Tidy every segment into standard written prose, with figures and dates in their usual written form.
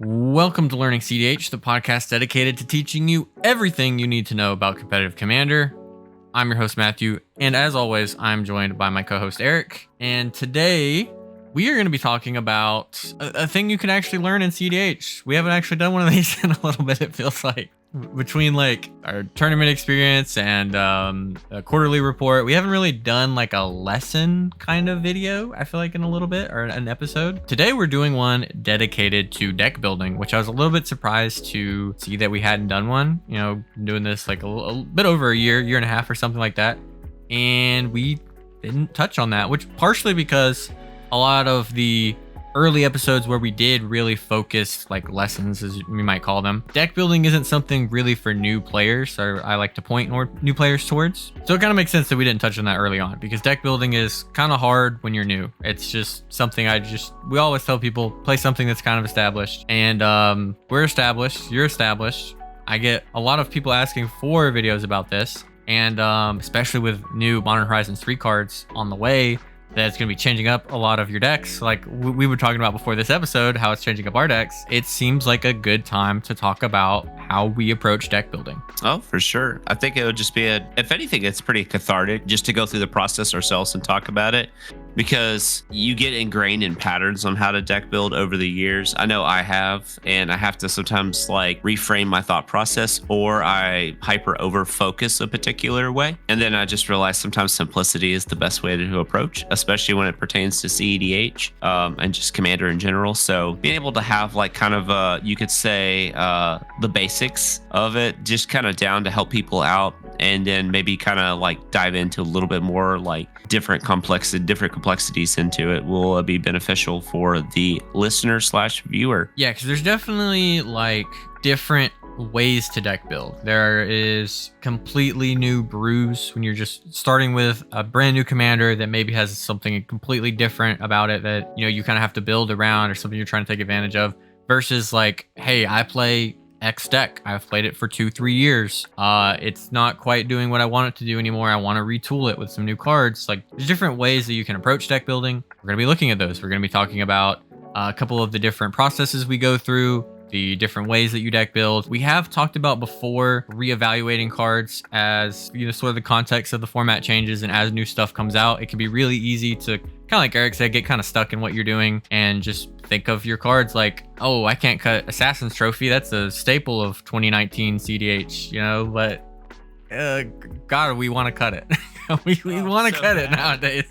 Welcome to Learning cEDH, the podcast dedicated to teaching you everything you need to know about competitive Commander. I'm your host, Matthew, and as always, I'm joined by my co-host, Eric. And today, we are going to be talking about a thing you can actually learn in cEDH. We haven't actually done one of these in a little bit, it feels like. Between like our tournament experience and a quarterly report, we haven't really done like a lesson kind of video, I feel like, in a little bit, or an episode. Today we're doing one dedicated to deck building, which I was a little bit surprised to see that we hadn't done one. You know, doing this like a bit over a year and a half or something like that, and we didn't touch on that, which partially because a lot of the early episodes where we did really focus like lessons, as we might call them, deck building isn't something really for new players, or I like to point new players towards. So it kind of makes sense that we didn't touch on that early on, because deck building is kind of hard when you're new. It's just something we always tell people, play something that's kind of established, and we're established, you're established. I get a lot of people asking for videos about this, and especially with new Modern Horizons 3 cards on the way, that's going to be changing up a lot of your decks. Like we were talking about before this episode, how it's changing up our decks. It seems like a good time to talk about how we approach deck building. Oh, for sure. I think it would just be if anything, it's pretty cathartic just to go through the process ourselves and talk about it, because you get ingrained in patterns on how to deck build over the years. I know I have, and I have to sometimes like reframe my thought process, or I hyper over focus a particular way. And then I just realize sometimes simplicity is the best way to approach, especially when it pertains to cEDH and just Commander in general. So being able to have like kind of you could say the basics of it just kind of down to help people out, and then maybe kind of like dive into a little bit more like different complexities into it will be beneficial for the listener/viewer. Yeah, because there's definitely like different ways to deck build. There is completely new brews when you're just starting with a brand new commander that maybe has something completely different about it that, you know, you kind of have to build around, or something you're trying to take advantage of, versus like, hey, I play X deck. I've played it for 2-3 years. It's not quite doing what I want it to do anymore. I want to retool it with some new cards. Like, there's different ways that you can approach deck building. We're going to be looking at those. We're going to be talking about a couple of the different processes we go through, the different ways that you deck build. We have talked about before reevaluating cards as, you know, sort of the context of the format changes, and as new stuff comes out, it can be really easy to, kind of like Eric said, get kind of stuck in what you're doing and just think of your cards like, oh, I can't cut Assassin's Trophy. That's a staple of 2019 cEDH, you know, but God, we want to cut it. we want to cut it nowadays.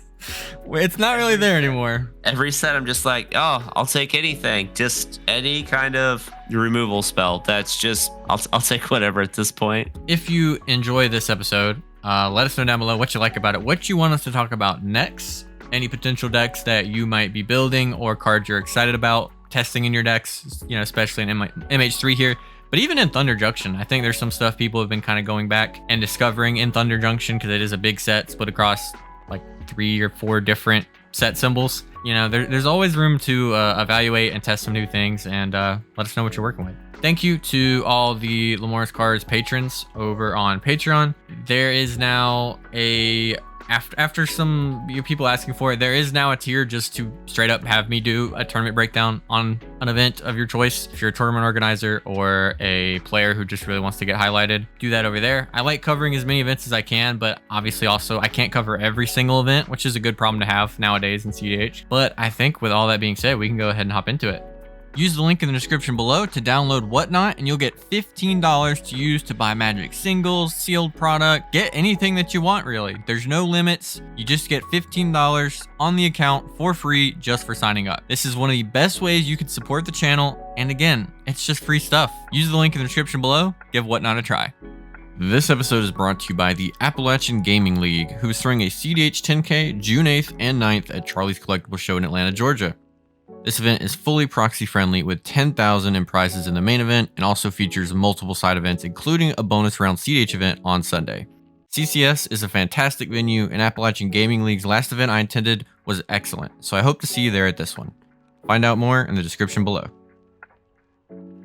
It's not really there anymore. Every set, I'm just like, oh, I'll take anything. Just any kind of removal spell. That's just, I'll take whatever at this point. If you enjoy this episode, let us know down below what you like about it, what you want us to talk about next, any potential decks that you might be building or cards you're excited about testing in your decks, you know, especially in MH3 here. But even in Thunder Junction, I think there's some stuff people have been kind of going back and discovering in Thunder Junction, because it is a big set split across like 3 or 4 different set symbols. You know, there's always room to evaluate and test some new things, and let us know what you're working with. Thank you to all the Lemora's Cards patrons over on Patreon. There is now after some people asking for it, there is now a tier just to straight up have me do a tournament breakdown on an event of your choice. If you're a tournament organizer or a player who just really wants to get highlighted, do that over there. I like covering as many events as I can, but obviously also I can't cover every single event, which is a good problem to have nowadays in cEDH. But I think with all that being said, we can go ahead and hop into it. Use the link in the description below to download Whatnot, and you'll get $15 to use to buy Magic singles, sealed product, get anything that you want, really. There's no limits. You just get $15 on the account for free just for signing up. This is one of the best ways you can support the channel, and again, it's just free stuff. Use the link in the description below. Give Whatnot a try. This episode is brought to you by the Appalachian Gaming League, who is throwing a cEDH 10K June 8th and 9th at Charlie's Collectible Show in Atlanta, Georgia. This event is fully proxy friendly with 10,000 in prizes in the main event, and also features multiple side events, including a bonus round cEDH event on Sunday. CCS is a fantastic venue, and Appalachian Gaming League's last event I attended was excellent, so I hope to see you there at this one. Find out more in the description below.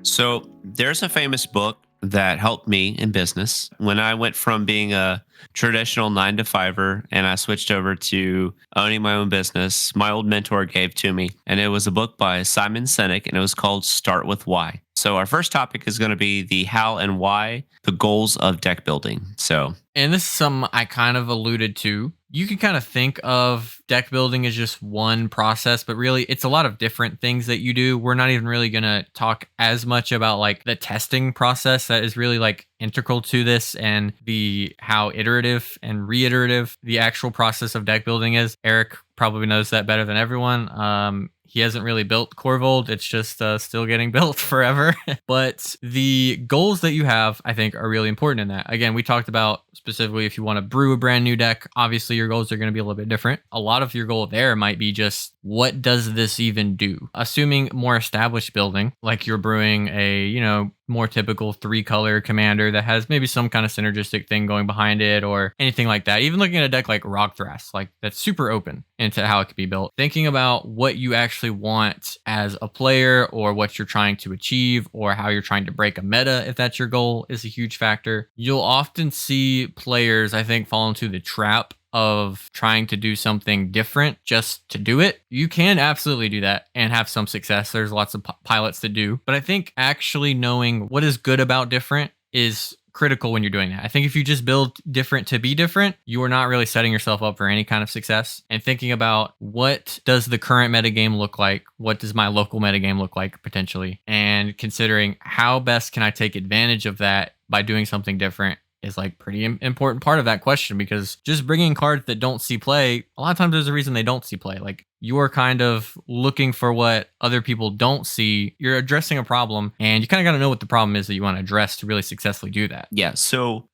So there's a famous book that helped me in business. When I went from being a traditional 9 to 5er and I switched over to owning my own business, my old mentor gave to me. And it was a book by Simon Sinek, and it was called Start with Why. So our first topic is going to be the how and why, the goals of deck building. So And this is something I kind of alluded to. You can kind of think of deck building as just one process, but really it's a lot of different things that you do. We're not even really going to talk as much about like the testing process that is really like integral to this, and the how iterative and reiterative the actual process of deck building is. Eric probably knows that better than everyone. He hasn't really built Corvold. It's just still getting built forever. But the goals that you have, I think, are really important in that. Again, we talked about specifically if you want to brew a brand new deck, obviously your goals are going to be a little bit different. A lot of your goal there might be just, what does this even do? Assuming more established building, like you're brewing a, more typical 3-color commander that has maybe some kind of synergistic thing going behind it or anything like that. Even looking at a deck like Rockthras, like that's super open into how it could be built. Thinking about what you actually want as a player, or what you're trying to achieve, or how you're trying to break a meta, if that's your goal, is a huge factor. You'll often see players, I think, fall into the trap of trying to do something different just to do it. You can absolutely do that and have some success. There's lots of pilots that do. But I think actually knowing what is good about different is critical when you're doing that. I think if you just build different to be different, you are not really setting yourself up for any kind of success. And thinking about, what does the current metagame look like? What does my local metagame look like potentially? And considering how best can I take advantage of that by doing something different is like pretty important part of that question, because just bringing cards that don't see play, a lot of times there's a reason they don't see play. Like, you're kind of looking for what other people don't see. You're addressing a problem, and you kind of got to know what the problem is that you want to address to really successfully do that. yeah, so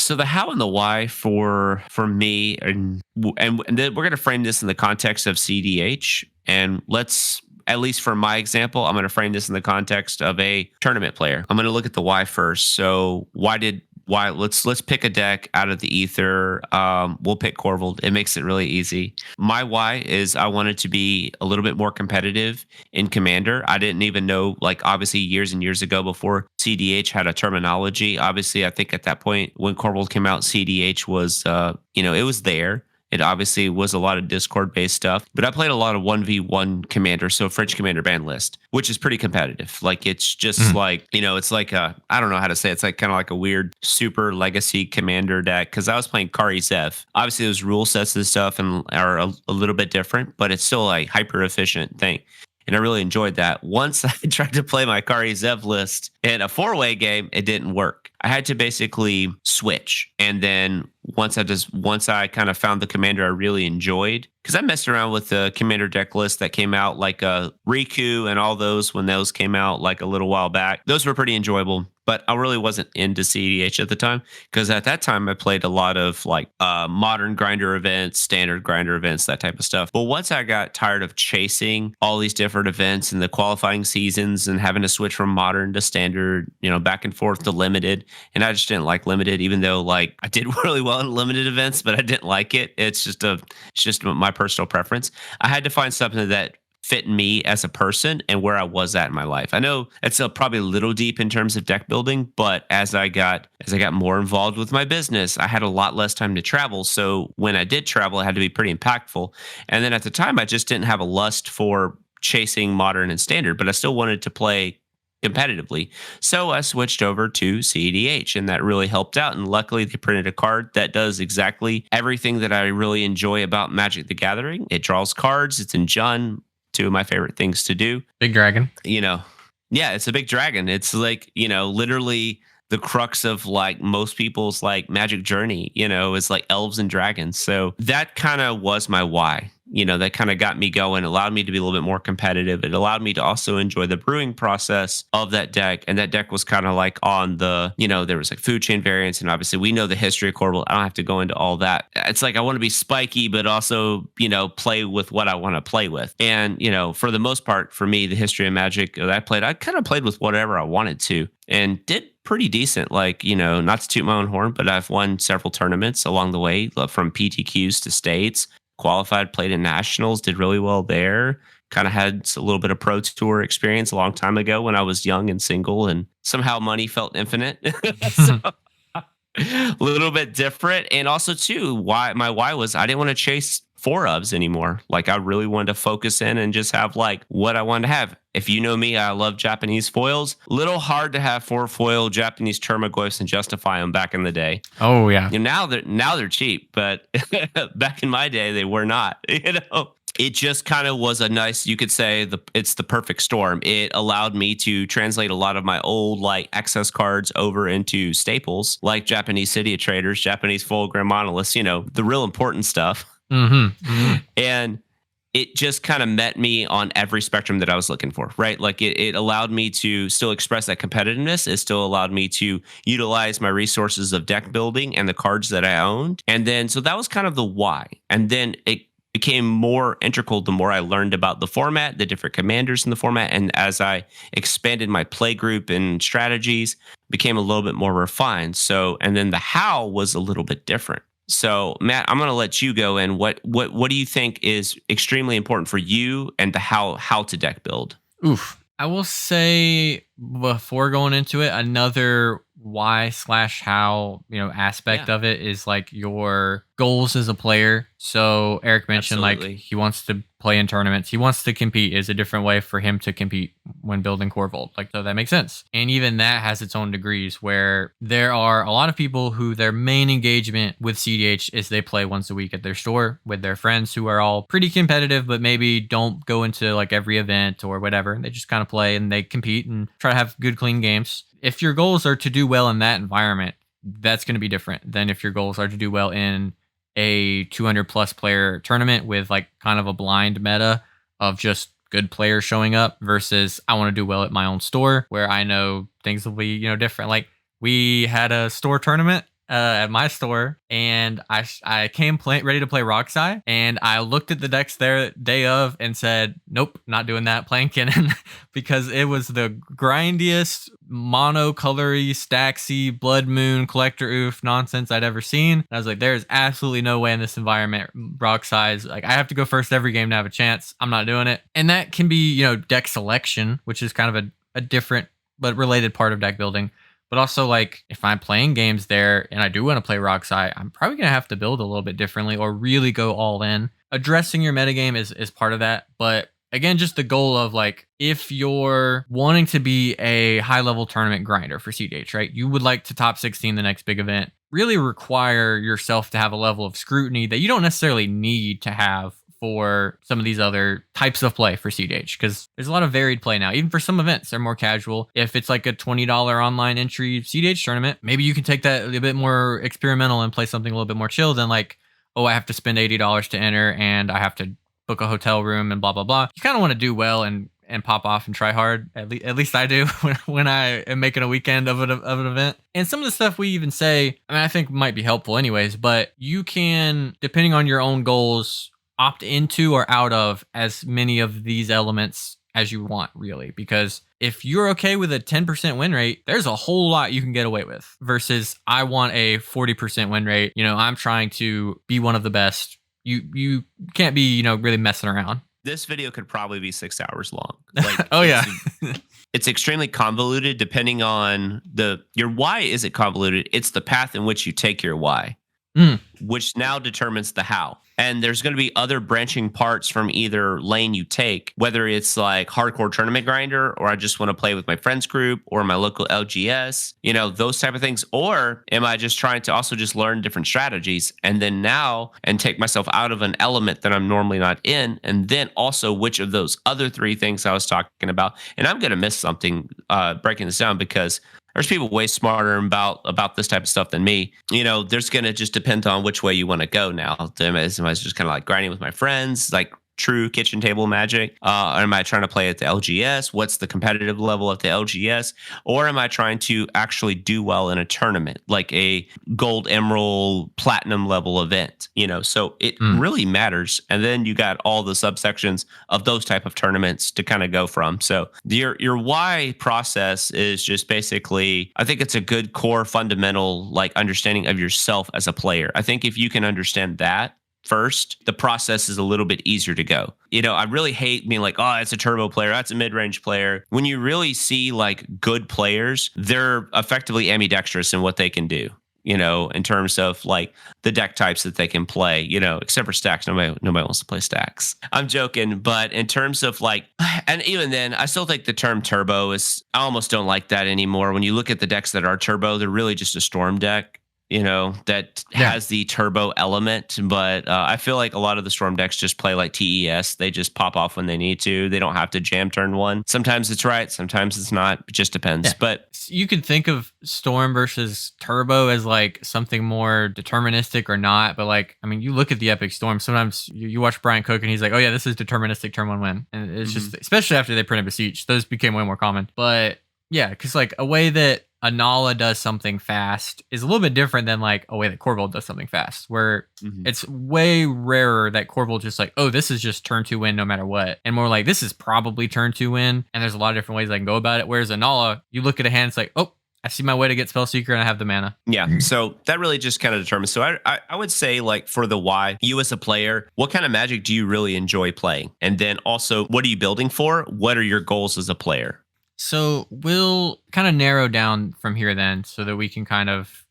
the how and the why for me, and then we're going to frame this in the context of cEDH, and let's, at least for my example, I'm going to frame this in the context of a tournament player. I'm going to look at the why first. So why let's pick a deck out of the ether. We'll pick Corvold. It makes it really easy. My why is I wanted to be a little bit more competitive in Commander. I didn't even know, like, obviously years and years ago, before cEDH had a terminology. Obviously, I think at that point when Corvold came out, cEDH was it was there. It obviously was a lot of Discord-based stuff, but I played a lot of 1v1 Commander, so French Commander ban list, which is pretty competitive. Like, it's just like, it's like I don't know how to say it. It's like kind of like a weird super legacy Commander deck, because I was playing Kari Zev. Obviously, those rule sets and stuff are a little bit different, but it's still a hyper-efficient thing. And I really enjoyed that. Once I tried to play my Kari Zev list in a 4-way game, it didn't work. I had to basically switch. And then once I kind of found the commander I really enjoyed, because I messed around with the commander deck list that came out, like Riku and all those, when those came out like a little while back. Those were pretty enjoyable. But I really wasn't into cEDH at the time, because at that time I played a lot of like modern grinder events, standard grinder events, that type of stuff. But once I got tired of chasing all these different events and the qualifying seasons and having to switch from modern to standard, back and forth to limited, and I just didn't like limited, even though like I did really well in limited events, but I didn't like it. It's just my personal preference. I had to find something that fit me as a person and where I was at in my life. I know it's probably a little deep in terms of deck building, but as I got more involved with my business, I had a lot less time to travel. So when I did travel, it had to be pretty impactful. And then at the time, I just didn't have a lust for chasing modern and standard, but I still wanted to play competitively. So I switched over to cEDH, and that really helped out. And luckily, they printed a card that does exactly everything that I really enjoy about Magic the Gathering. It draws cards. It's in Jund, two of my favorite things to do. Big dragon. Yeah, it's a big dragon. It's like, literally the crux of like most people's like Magic journey, is like elves and dragons. So that kind of was my why. That kind of got me going, allowed me to be a little bit more competitive. It allowed me to also enjoy the brewing process of that deck. And that deck was kind of like on the, there was like food chain variants. And obviously we know the history of Corvold. I don't have to go into all that. It's like I want to be spiky, but also, play with what I want to play with. And, for the most part, for me, the history of Magic that I played, I kind of played with whatever I wanted to and did pretty decent. Like, not to toot my own horn, but I've won several tournaments along the way, from PTQs to states. Qualified, played in nationals, did really well there. kind of had a little bit of pro tour experience a long time ago when I was young and single, and somehow money felt infinite. So a little bit different. And also too, why was I didn't want to chase four ofs anymore. Like I really wanted to focus in and just have like what I wanted to have. If you know me, I love Japanese foils. Little hard to have four foil Japanese Termagoyfs and justify them back in the day. Oh yeah. Now they're cheap, but back in my day they were not. It just kind of was a nice, you could say it's the perfect storm. It allowed me to translate a lot of my old like excess cards over into staples like Japanese city traders, Japanese full grand monoliths, the real important stuff. And it just kind of met me on every spectrum that I was looking for, right? Like it allowed me to still express that competitiveness. It still allowed me to utilize my resources of deck building and the cards that I owned. And then, so that was kind of the why. And then it became more integral the more I learned about the format, the different commanders in the format. And as I expanded my play group and strategies, became a little bit more refined. So, and then the how was a little bit different. So, Matt, I'm going to let you go in. What do you think is extremely important for you and the how to deck build? Oof. I will say before going into it, another why/how, aspect of it is like your goals as a player. So Eric mentioned Absolutely. like he wants to play in tournaments. He wants to compete is a different way for him to compete when building Core Vault. Like, so that makes sense. And even that has its own degrees where there are a lot of people who their main engagement with cEDH is they play once a week at their store with their friends who are all pretty competitive, but maybe don't go into like every event or whatever. They just kind of play and they compete and try to have good, clean games. If your goals are to do well in that environment, that's going to be different than if your goals are to do well in a 200 plus player tournament with like kind of a blind meta of just good players showing up versus I want to do well at my own store where I know things will be, different. Like we had a store tournament at my store and I came ready to play Roxai and I looked at the decks there day of and said, nope, not doing that, playing Kinnan because it was the grindiest monocolory stacksy blood moon collector oof nonsense I'd ever seen. And I was like, there's absolutely no way in this environment Roxai is like, I have to go first every game to have a chance. I'm not doing it. And that can be, deck selection, which is kind of a different but related part of deck building. But also, like, if I'm playing games there and I do want to play Roxai, I'm probably going to have to build a little bit differently or really go all in. Addressing your metagame is part of that. But again, just the goal of, like, if you're wanting to be a high-level tournament grinder for cEDH, right? You would like to top 16 the next big event. Really require yourself to have a level of scrutiny that you don't necessarily need to have for some of these other types of play for cEDH, because there's a lot of varied play now. Even for some events, they're more casual. If it's like a $20 online entry cEDH tournament, maybe you can take that a bit more experimental and play something a little bit more chill than like, oh, I have to spend $80 to enter and I have to book a hotel room and blah, blah, blah. You kind of want to do well and pop off and try hard. At least I do when I am making a weekend of an event. And some of the stuff we even say, I think might be helpful anyways, but you can, depending on your own goals, opt into or out of as many of these elements as you want, really. Because if you're okay with a 10% win rate, there's a whole lot you can get away with versus I want a 40% win rate. I'm trying to be one of the best. You can't be, really messing around. This video could probably be 6 hours long. Like, oh, yeah. It's extremely convoluted depending on your why. Is it convoluted? It's the path in which you take your why, which now determines the how. And there's going to be other branching parts from either lane you take, whether it's like hardcore tournament grinder, or I just want to play with my friends group or my local LGS, those type of things. Or am I just trying to also just learn different strategies and take myself out of an element that I'm normally not in? And then also which of those other three things I was talking about. And I'm going to miss something breaking this down because there's people way smarter about this type of stuff than me. There's going to just depend on which way you want to go now. Am I just kind of like grinding with my friends, like true kitchen table magic? Or am I trying to play at the LGS? What's the competitive level at the LGS? Or am I trying to actually do well in a tournament, like a gold, emerald, platinum level event? So it really matters. And then you got all the subsections of those type of tournaments to kind of go from. So your why process is just basically, I think it's a good core fundamental like understanding of yourself as a player. I think if you can understand that, first, the process is a little bit easier to go. I really hate being like, oh, it's a turbo player, that's a mid-range player. When you really see like good players, they're effectively ambidextrous in what they can do. In terms of like the deck types that they can play, except for stacks. Nobody wants to play stacks. I'm joking. But in terms of like, and even then, I still think the term turbo I almost don't like that anymore. When you look at the decks that are turbo, they're really just a storm deck. That has the turbo element. But I feel like a lot of the storm decks just play like TES. They just pop off when they need to. They don't have to jam turn one. Sometimes it's right. Sometimes it's not. It just depends. Yeah. But you could think of storm versus turbo as like something more deterministic or not. But like, I mean, you look at the epic storm. Sometimes you watch Brian Cook and he's like, oh yeah, this is deterministic turn one win. And it's just, especially after they printed Beseech, those became way more common. But yeah, because like a way that Anala does something fast is a little bit different than like a way that Corval does something fast, where it's way rarer that Corval just like, oh, this is just turn 2 win no matter what. And more like, this is probably turn 2 win. And there's a lot of different ways I can go about it. Whereas Anala, you look at a hand, it's like, oh, I see my way to get Spellseeker and I have the mana. Yeah. So that really just kind of determines. So I would say like for the why, you as a player, what kind of Magic do you really enjoy playing? And then also, what are you building for? What are your goals as a player? So we'll kind of narrow down from here then so that we can kind of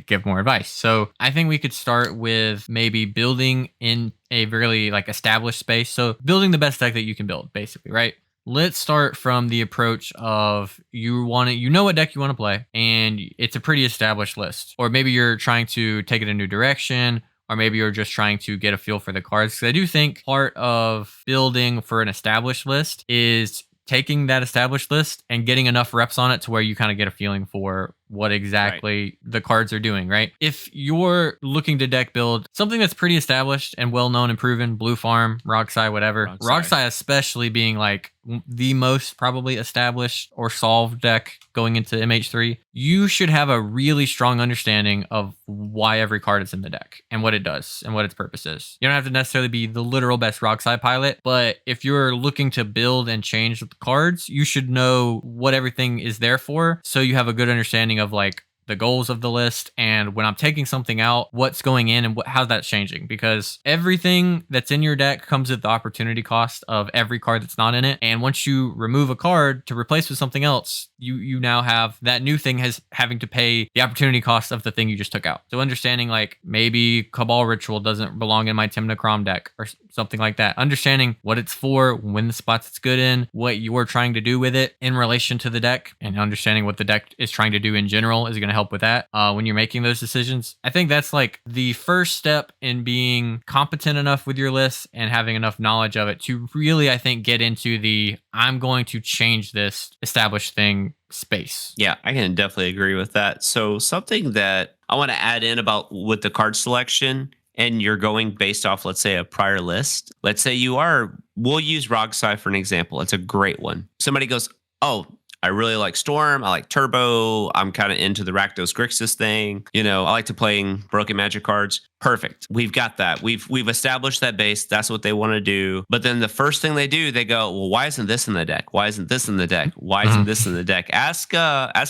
give more advice. So I think we could start with maybe building in a really like established space. So building the best deck that you can build, basically, right? Let's start from the approach of you know what deck you want to play, and it's a pretty established list. Or maybe you're trying to take it a new direction, or maybe you're just trying to get a feel for the cards. Because I do think part of building for an established list is taking that established list and getting enough reps on it to where you kind of get a feeling for what exactly the cards are doing, right? If you're looking to deck build something that's pretty established and well-known and proven, Blue Farm, Rogsai, whatever, Rogsai especially being like the most probably established or solved deck going into MH3, you should have a really strong understanding of why every card is in the deck and what it does and what its purpose is. You don't have to necessarily be the literal best Rogsai pilot, but if you're looking to build and change the cards, you should know what everything is there for, so you have a good understanding of like the goals of the list, and when I'm taking something out, what's going in and how that's changing, because everything that's in your deck comes at the opportunity cost of every card that's not in it. And once you remove a card to replace with something else, you now have that new thing having to pay the opportunity cost of the thing you just took out. So understanding like maybe Cabal Ritual doesn't belong in my Timna Crom deck or something like that. Understanding what it's for, when the spots it's good in, what you're trying to do with it in relation to the deck, and understanding what the deck is trying to do in general is going to help with that when you're making those decisions. I think that's like the first step in being competent enough with your list and having enough knowledge of it to really, I think, get into the I'm going to change this established thing space. Yeah, I can definitely agree with that. So something that I want to add in about with the card selection, and you're going based off, let's say, a prior list. Let's say we'll use Rogsai for an example. It's a great one. Somebody goes, oh, I really like Storm. I like Turbo. I'm kind of into the Rakdos Grixis thing. I like to playing Broken Magic cards. Perfect. We've got that. We've established that base. That's what they want to do. But then the first thing they do, they go, well, why isn't this in the deck? Why isn't this in the deck? Why isn't this in the deck? Ask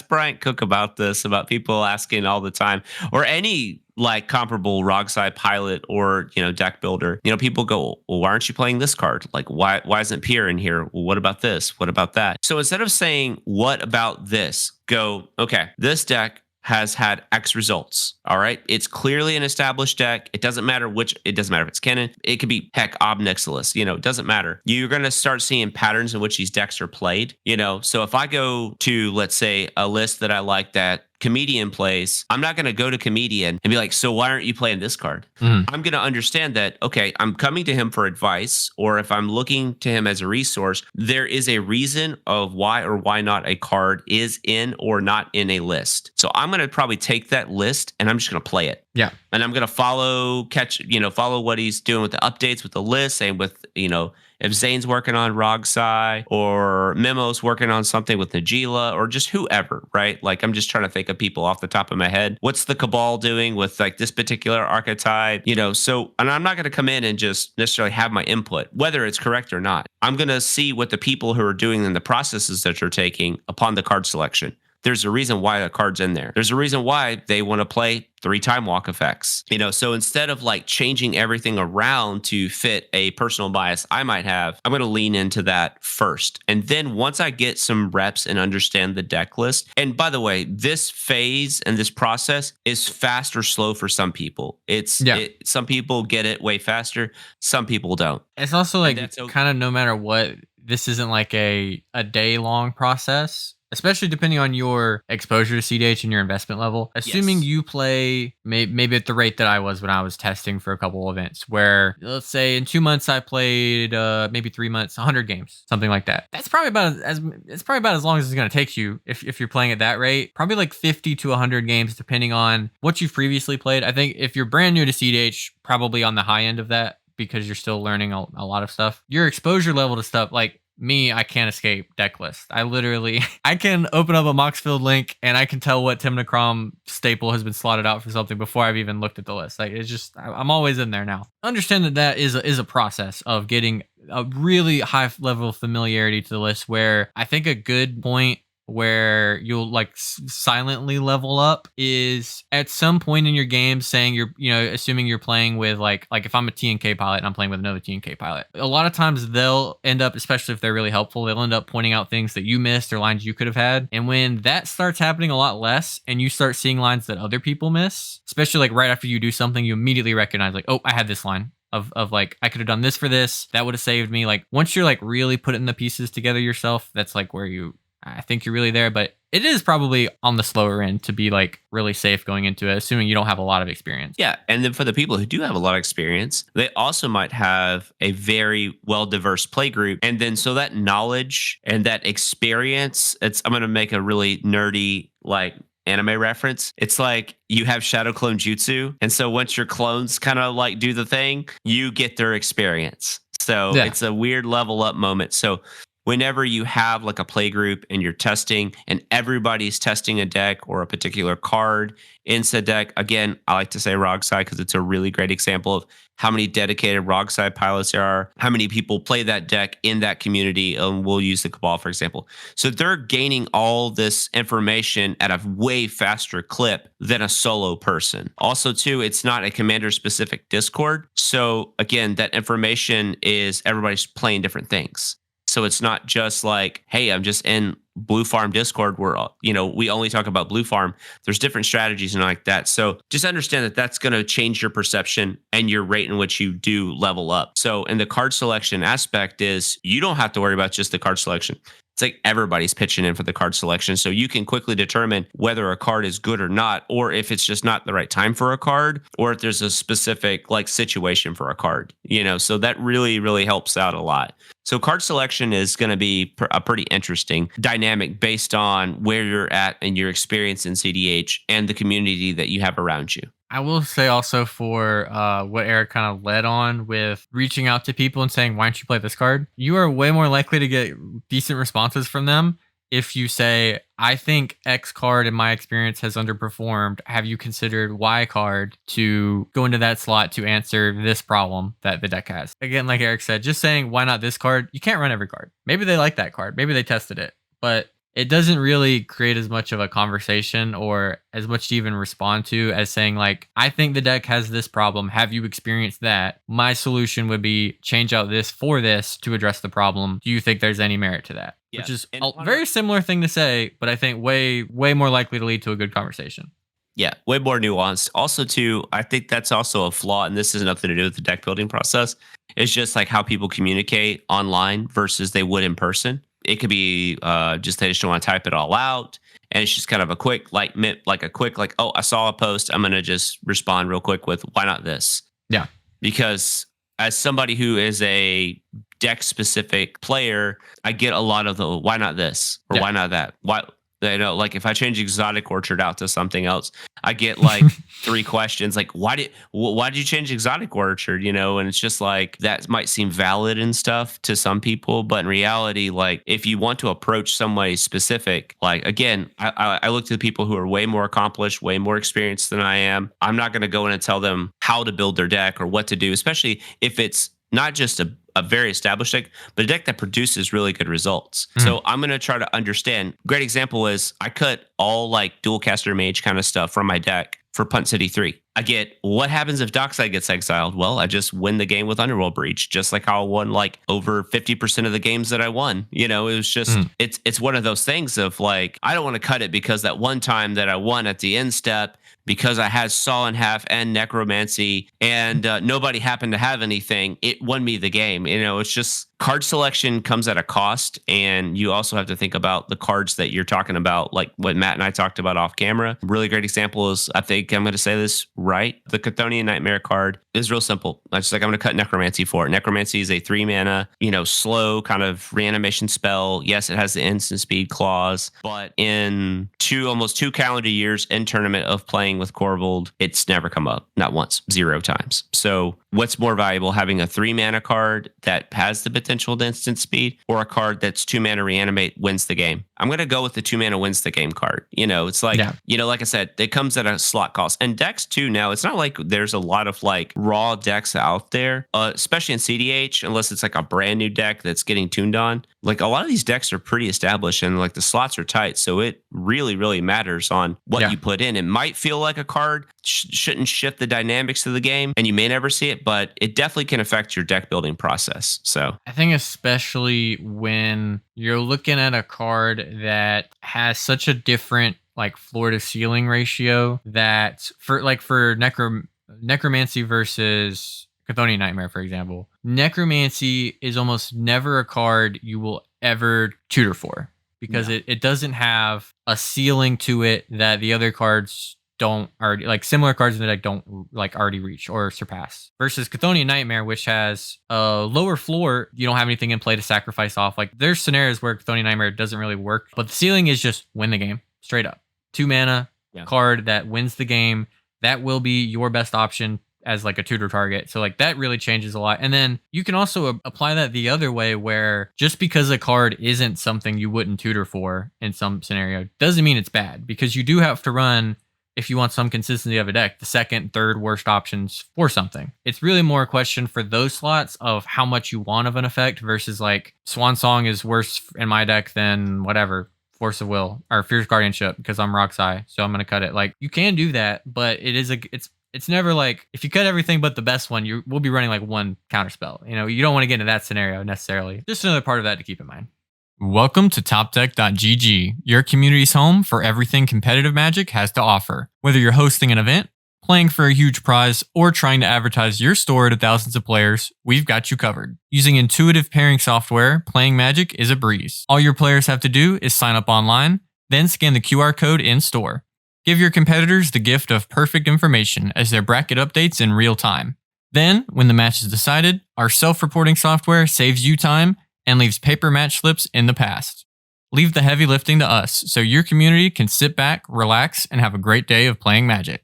Brian Cook about this, about people asking all the time, or any like comparable Rogsai pilot or deck builder. People go, well, why aren't you playing this card? Like, why isn't Pierre in here? Well, what about this? What about that? So instead of saying what about this, go, okay, this deck has had X results. All right. It's clearly an established deck. It doesn't matter if it's canon. It could be heck Ob Nixilis. It doesn't matter. You're going to start seeing patterns in which these decks are played. So if I go to, let's say, a list that I like that Comedian plays, I'm not going to go to Comedian and be like, so why aren't you playing this card? I'm going to understand that, okay, I'm coming to him for advice, or if I'm looking to him as a resource, there is a reason of why or why not a card is in or not in a list. So I'm going to probably take that list and I'm just going to play it. Yeah. And I'm going to follow what he's doing with the updates with the list, and with, if Zane's working on Rogsai or Memo's working on something with Najila or just whoever, right? Like, I'm just trying to think of people off the top of my head. What's the Cabal doing with like this particular archetype? So, and I'm not going to come in and just necessarily have my input, whether it's correct or not. I'm going to see what the people who are doing and the processes that you're taking upon the card selection. there's a reason why a card's in there. There's a reason why they want to play 3 time walk effects. So instead of like changing everything around to fit a personal bias I might have, I'm going to lean into that first. And then once I get some reps and understand the deck list, and by the way, this phase and this process is fast or slow for some people. Some people get it way faster, some people don't. It's also like kind of no matter what, this isn't like a day long process, especially depending on your exposure to cEDH and your investment level. Assuming you play maybe at the rate that I was when I was testing for a couple events, where let's say in 2 months I played maybe 3 months, 100 games, something like that. That's probably about as long as it's going to take you if you're playing at that rate. Probably like 50 to 100 games, depending on what you've previously played. I think if you're brand new to cEDH, probably on the high end of that, because you're still learning a lot of stuff. Your exposure level to stuff, like me, I can't escape deck list. I can open up a Moxfield link and I can tell what Timnacrom staple has been slotted out for something before I've even looked at the list. Like, it's just, I'm always in there now. Understand that is a process of getting a really high level of familiarity to the list, where I think a good point where you'll like silently level up is at some point in your game, saying assuming you're playing with like if I'm a TNK pilot and I'm playing with another TNK pilot, a lot of times they'll end up, especially if they're really helpful, they'll end up pointing out things that you missed or lines you could have had. And when that starts happening a lot less and you start seeing lines that other people miss, especially like right after you do something, you immediately recognize like, oh, I had this line. Of like, I could have done this for this, that would have saved me. Like, once you're like really putting the pieces together yourself, that's like where I think you're really there. But it is probably on the slower end to be like really safe going into it, assuming you don't have a lot of experience. Yeah. And then for the people who do have a lot of experience, they also might have a very well diverse play group. And then so that knowledge and that experience, I'm going to make a really nerdy like anime reference. It's like you have shadow clone jutsu. And so once your clones kind of like do the thing, you get their experience. So it's a weird level up moment. So whenever you have like a play group and you're testing and everybody's testing a deck or a particular card in said deck, again, I like to say Rogside because it's a really great example of how many dedicated Rogside pilots there are, how many people play that deck in that community. And we'll use the Cabal, for example. So they're gaining all this information at a way faster clip than a solo person. Also, too, it's not a commander-specific Discord. So again, that information is everybody's playing different things. So it's not just like, hey, I'm just in Blue Farm Discord where, we only talk about Blue Farm. There's different strategies and like that. So just understand that that's going to change your perception and your rate in which you do level up. So in the card selection aspect is you don't have to worry about just the card selection. It's like everybody's pitching in for the card selection. So you can quickly determine whether a card is good or not, or if it's just not the right time for a card, or if there's a specific like situation for a card, so that really, really helps out a lot. So card selection is going to be a pretty interesting dynamic based on where you're at and your experience in cEDH and the community that you have around you. I will say also for what Eric kind of led on with reaching out to people and saying, why don't you play this card? You are way more likely to get decent responses from them if you say, I think X card in my experience has underperformed. Have you considered Y card to go into that slot to answer this problem that the deck has? Again, like Eric said, just saying, why not this card? You can't run every card. Maybe they like that card. Maybe they tested it, but it doesn't really create as much of a conversation or as much to even respond to as saying like, I think the deck has this problem. Have you experienced that? My solution would be change out this for this to address the problem. Do you think there's any merit to that? Yeah. Which is a very similar thing to say, but I think way more likely to lead to a good conversation. Yeah, way more nuanced. Also, too, I think that's also a flaw, and this has nothing to do with the deck building process. It's just like how people communicate online versus they would in person. It could be just they just don't want to type it all out. And it's just kind of a quick, oh, I saw a post. I'm going to just respond real quick with, why not this? Yeah. Because as somebody who is a deck specific player, I get a lot of the, why not this? Or why not that? Why? Like if I change Exotic Orchard out to something else, I get like 3 questions like, why did you change Exotic Orchard? And it's just like, that might seem valid and stuff to some people, but in reality, like if you want to approach somebody specific, like again, I look to the people who are way more accomplished, way more experienced than I am. I'm not going to go in and tell them how to build their deck or what to do, especially if it's not just a very established deck, but a deck that produces really good results. Mhm. So I'm going to try to understand. Great example is I cut all like dual caster mage kind of stuff from my deck for Punt City 3. I get what happens if Dockside gets exiled? Well, I just win the game with Underworld Breach, just like how I won like over 50% of the games that I won. You know, it was just it's one of those things of like, I don't want to cut it because that one time that I won at the end step because I had Saw in half and Necromancy and nobody happened to have anything, it won me the game. You know, it's just card selection comes at a cost. And you also have to think about the cards that you're talking about, like what Matt and I talked about off camera. Really great example is, I think I'm going to say this right, the Chthonian Nightmare card is real simple. It's like I'm going to cut Necromancy for it. Necromancy is a 3 mana, slow kind of reanimation spell. Yes, it has the instant speed clause, but in almost 2 calendar years in tournament of playing with Corvold, it's never come up. Not once, 0 times. So what's more valuable, having a 3 mana card that has the potential to instant speed, or a card that's 2 mana reanimate wins the game? I'm going to go with the 2 mana wins the game card. It's like, like I said, it comes at a slot cost. And decks too now, it's not like there's a lot of like raw decks out there, especially in cEDH, unless it's like a brand new deck that's getting tuned on. Like a lot of these decks are pretty established and like the slots are tight. So it really, really matters on what you put in. It might feel like a card shouldn't shift the dynamics of the game and you may never see it, but it definitely can affect your deck building process. So I think especially when you're looking at a card that has such a different like floor to ceiling ratio, that for Necromancy versus Chthonian Nightmare, for example, Necromancy is almost never a card you will ever tutor for because it doesn't have a ceiling to it that the other cards don't already, like similar cards in the deck don't like already reach or surpass, versus Chthonian Nightmare, which has a lower floor. You don't have anything in play to sacrifice off. Like there's scenarios where Chthonian Nightmare doesn't really work, but the ceiling is just win the game straight up. 2 mana card that wins the game. That will be your best option as like a tutor target. So like that really changes a lot. And then you can also apply that the other way, where just because a card isn't something you wouldn't tutor for in some scenario doesn't mean it's bad, because you do have to run, if you want some consistency of a deck, the second, third worst options for something. It's really more a question for those slots of how much you want of an effect, versus like Swan Song is worse in my deck than whatever, Force of Will or Fierce Guardianship, because I'm Rock's-Eye, so I'm going to cut it. Like you can do that, but it's never like, if you cut everything but the best one, we'll be running like one counterspell. You don't want to get into that scenario necessarily. Just another part of that to keep in mind. Welcome to TopDeck.gg, your community's home for everything competitive Magic has to offer. Whether you're hosting an event, playing for a huge prize, or trying to advertise your store to thousands of players, we've got you covered. Using intuitive pairing software, playing Magic is a breeze. All your players have to do is sign up online, then scan the QR code in store. Give your competitors the gift of perfect information as their bracket updates in real time. Then, when the match is decided, our self-reporting software saves you time and leaves paper match slips in the past. Leave the heavy lifting to us so your community can sit back, relax, and have a great day of playing Magic.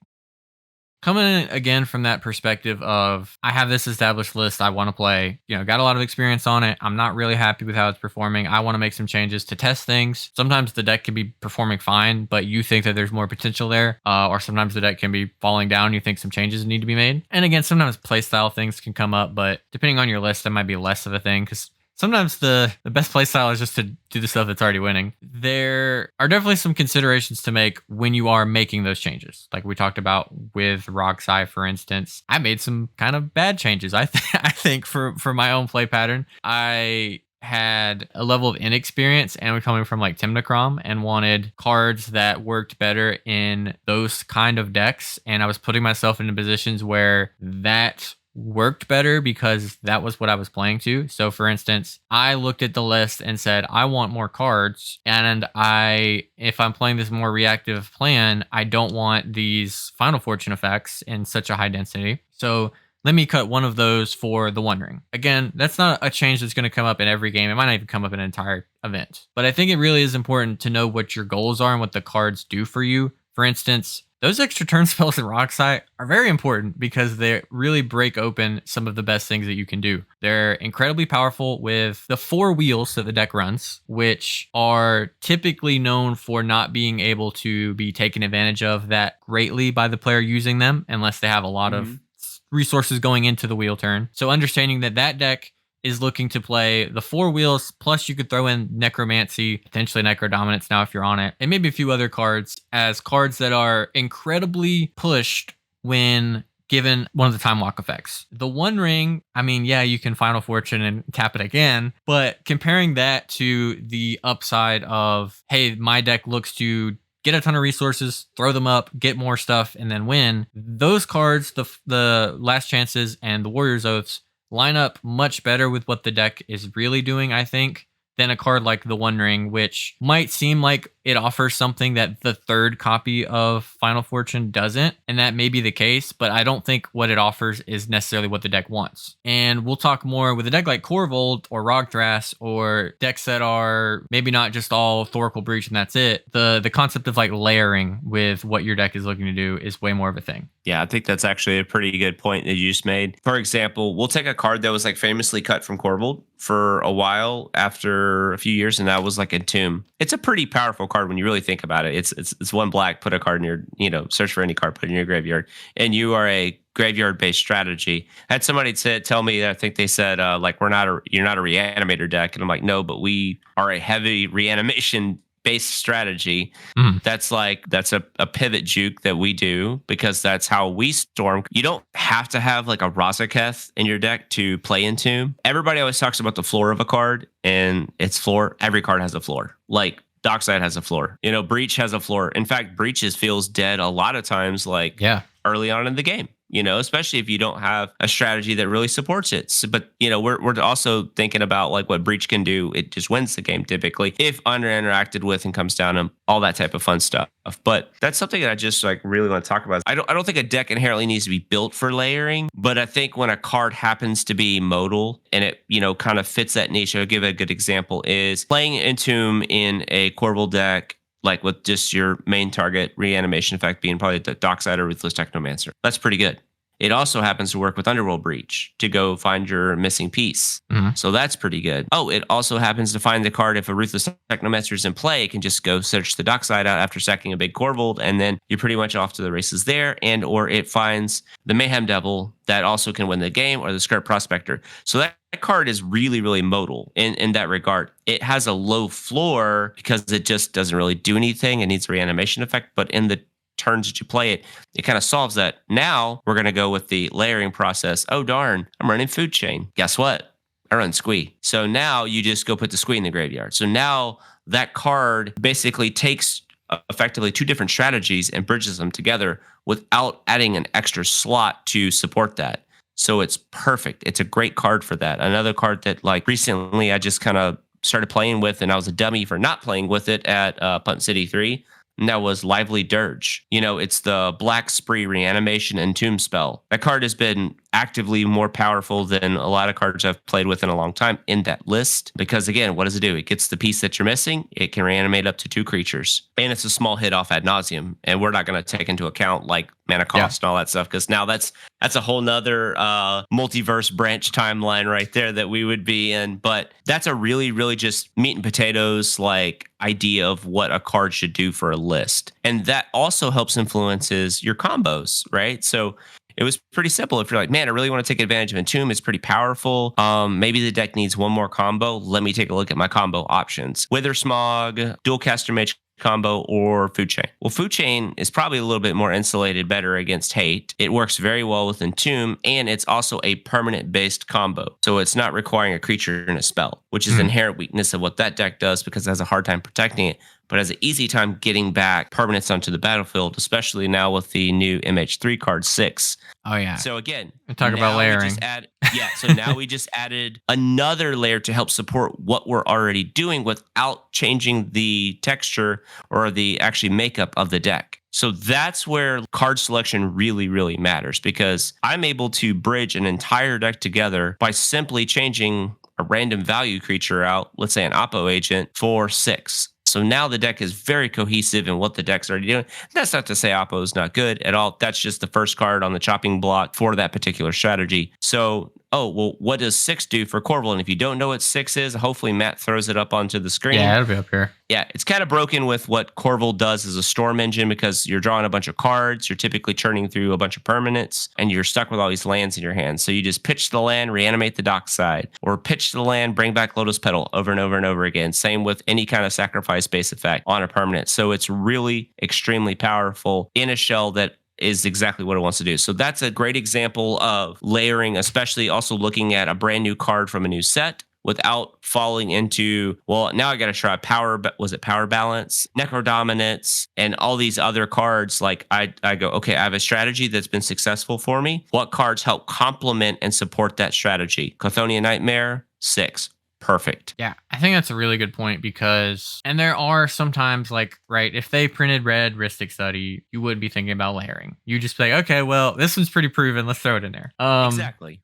Coming in again from that perspective of, I have this established list I want to play, got a lot of experience on it. I'm not really happy with how it's performing. I want to make some changes to test things. Sometimes the deck can be performing fine, but you think that there's more potential there. Or sometimes the deck can be falling down. You think some changes need to be made. And again, sometimes playstyle things can come up, but depending on your list, that might be less of a thing, because sometimes the best play style is just to do the stuff that's already winning. There are definitely some considerations to make when you are making those changes. Like we talked about with Rock's-Eye, for instance. I made some kind of bad changes, I think, for my own play pattern. I had a level of inexperience and we're coming from like Timnacrom and wanted cards that worked better in those kind of decks. And I was putting myself into positions where that worked better because that was what I was playing to. So for instance, I looked at the list and said, I want more cards. And if I'm playing this more reactive plan, I don't want these Final Fortune effects in such a high density. So let me cut one of those for the One Ring. Again, that's not a change that's going to come up in every game. It might not even come up in an entire event. But I think it really is important to know what your goals are and what the cards do for you. For instance, those extra turn spells in Rock's-Eye are very important because they really break open some of the best things that you can do. They're incredibly powerful with the 4 wheels that the deck runs, which are typically known for not being able to be taken advantage of that greatly by the player using them, unless they have a lot of resources going into the wheel turn. So understanding that deck is looking to play the 4 wheels, plus you could throw in Necromancy, potentially Necrodominance now if you're on it, and maybe a few other cards as cards that are incredibly pushed when given one of the time walk effects. The One Ring, I mean, yeah, you can Final Fortune and tap it again, but comparing that to the upside of, hey, my deck looks to get a ton of resources, throw them up, get more stuff, and then win. Those cards, the Last Chances and the Warrior's Oaths, line up much better with what the deck is really doing, I think, than a card like the One Ring, which might seem like it offers something that the third copy of Final Fortune doesn't. And that may be the case, but I don't think what it offers is necessarily what the deck wants. And we'll talk more with a deck like Corvold or Rogthras or decks that are maybe not just all Thoracle Breach and that's it. The concept of like layering with what your deck is looking to do is way more of a thing. Yeah, I think that's actually a pretty good point that you just made. For example, we'll take a card that was like famously cut from Corvold for a while after a few years, and that was like Entomb. It's a pretty powerful card when you really think about it. It's 1 black, put a card in your, search for any card, put it in your graveyard, and you are a graveyard-based strategy. I had somebody tell me that I think they said like you're not a reanimator deck, and I'm like, no, but we are a heavy reanimation based strategy. That's a pivot juke that we do because that's how we storm. You don't have to have like a Razaketh in your deck to play Entomb. Everybody always talks about the floor of a card and its floor. Every card has a floor. Like Dockside has a floor. Breach has a floor. In fact, Breaches feels dead a lot of times, like early on in the game. Especially if you don't have a strategy that really supports it. So, but we're also thinking about like what Breach can do. It just wins the game typically if interacted with and comes down and all that type of fun stuff. But that's something that I just like really want to talk about. I don't think a deck inherently needs to be built for layering, but I think when a card happens to be modal and it kind of fits that niche. I'll give a good example is playing Entomb in a Corvold deck, like with just your main target reanimation effect being probably the Dockside or Ruthless Technomancer. That's pretty good. It also happens to work with Underworld Breach to go find your missing piece. So that's pretty good. Oh, it also happens to find the card if a Ruthless Technomancer is in play, it can just go search the Dockside out after sacking a big Corvold, and then you're pretty much off to the races there. And or it finds the Mayhem Devil that also can win the game, or the Skirt Prospector. So that card is really, really modal in that regard. It has a low floor because it just doesn't really do anything. It needs a reanimation effect, but in the turns that you play it, it kind of solves that. Now we're going to go with the layering process. Oh, darn, I'm running Food Chain. Guess what? I run Squee. So now you just go put the Squee in the graveyard. So now that card basically takes effectively 2 different strategies and bridges them together without adding an extra slot to support that. So it's perfect. It's a great card for that. Another card that like recently I just kind of started playing with, and I was a dummy for not playing with it at Punt City 3. And that was Lively Dirge. It's the Black Spree reanimation and tomb spell. That card has been actively more powerful than a lot of cards I've played with in a long time in that list. Because again, what does it do? It gets the piece that you're missing. It can reanimate up to 2 creatures. And it's a small hit off ad nauseum. And we're not going to take into account like mana cost and all that stuff, because now that's a whole nother multiverse branch timeline right there that we would be in. But that's a really, really just meat and potatoes like idea of what a card should do for a list. And that also helps influences your combos, right? So it was pretty simple. If you're like, man, I really want to take advantage of Entomb, it's pretty powerful. Maybe the deck needs one more combo. Let me take a look at my combo options. Wither Smog, Dual Caster Mage combo, or Food Chain. Well, Food Chain is probably a little bit more insulated better against hate. It works very well with Entomb, and it's also a permanent based combo. So it's not requiring a creature and a spell, which is inherent weakness of what that deck does because it has a hard time protecting it, but has an easy time getting back permanents onto the battlefield, especially now with the new MH3 card 6. Oh, yeah. So again, we talk about layering. So now we just added another layer to help support what we're already doing without changing the texture or the actually makeup of the deck. So that's where card selection really, really matters, because I'm able to bridge an entire deck together by simply changing a random value creature out, let's say an Oppo agent, for 6. So now the deck is very cohesive in what the deck's already doing. That's not to say Oppo is not good at all. That's just the first card on the chopping block for that particular strategy. So oh, well, what does 6 do for Corval? And if you don't know what 6 is, hopefully Matt throws it up onto the screen. Yeah, it'll be up here. Yeah, it's kind of broken with what Corval does as a storm engine because you're drawing a bunch of cards, you're typically churning through a bunch of permanents, and you're stuck with all these lands in your hands. So you just pitch the land, reanimate the dockside, or pitch the land, bring back Lotus Petal over and over and over again. Same with any kind of sacrifice-based effect on a permanent. So it's really extremely powerful in a shell that is exactly what it wants to do. So that's a great example of layering, especially also looking at a brand new card from a new set without falling into, well, now I got to try power. Was it power balance, necrodominance, and all these other cards? Like I go, okay, I have a strategy that's been successful for me. What cards help complement and support that strategy? Chthonian Nightmare, 6. Perfect. Yeah, I think that's a really good point because, and there are sometimes like, right, if they printed red Ristic Study, you would be thinking about layering. You just be like, okay, well, this one's pretty proven. Let's throw it in there. Exactly.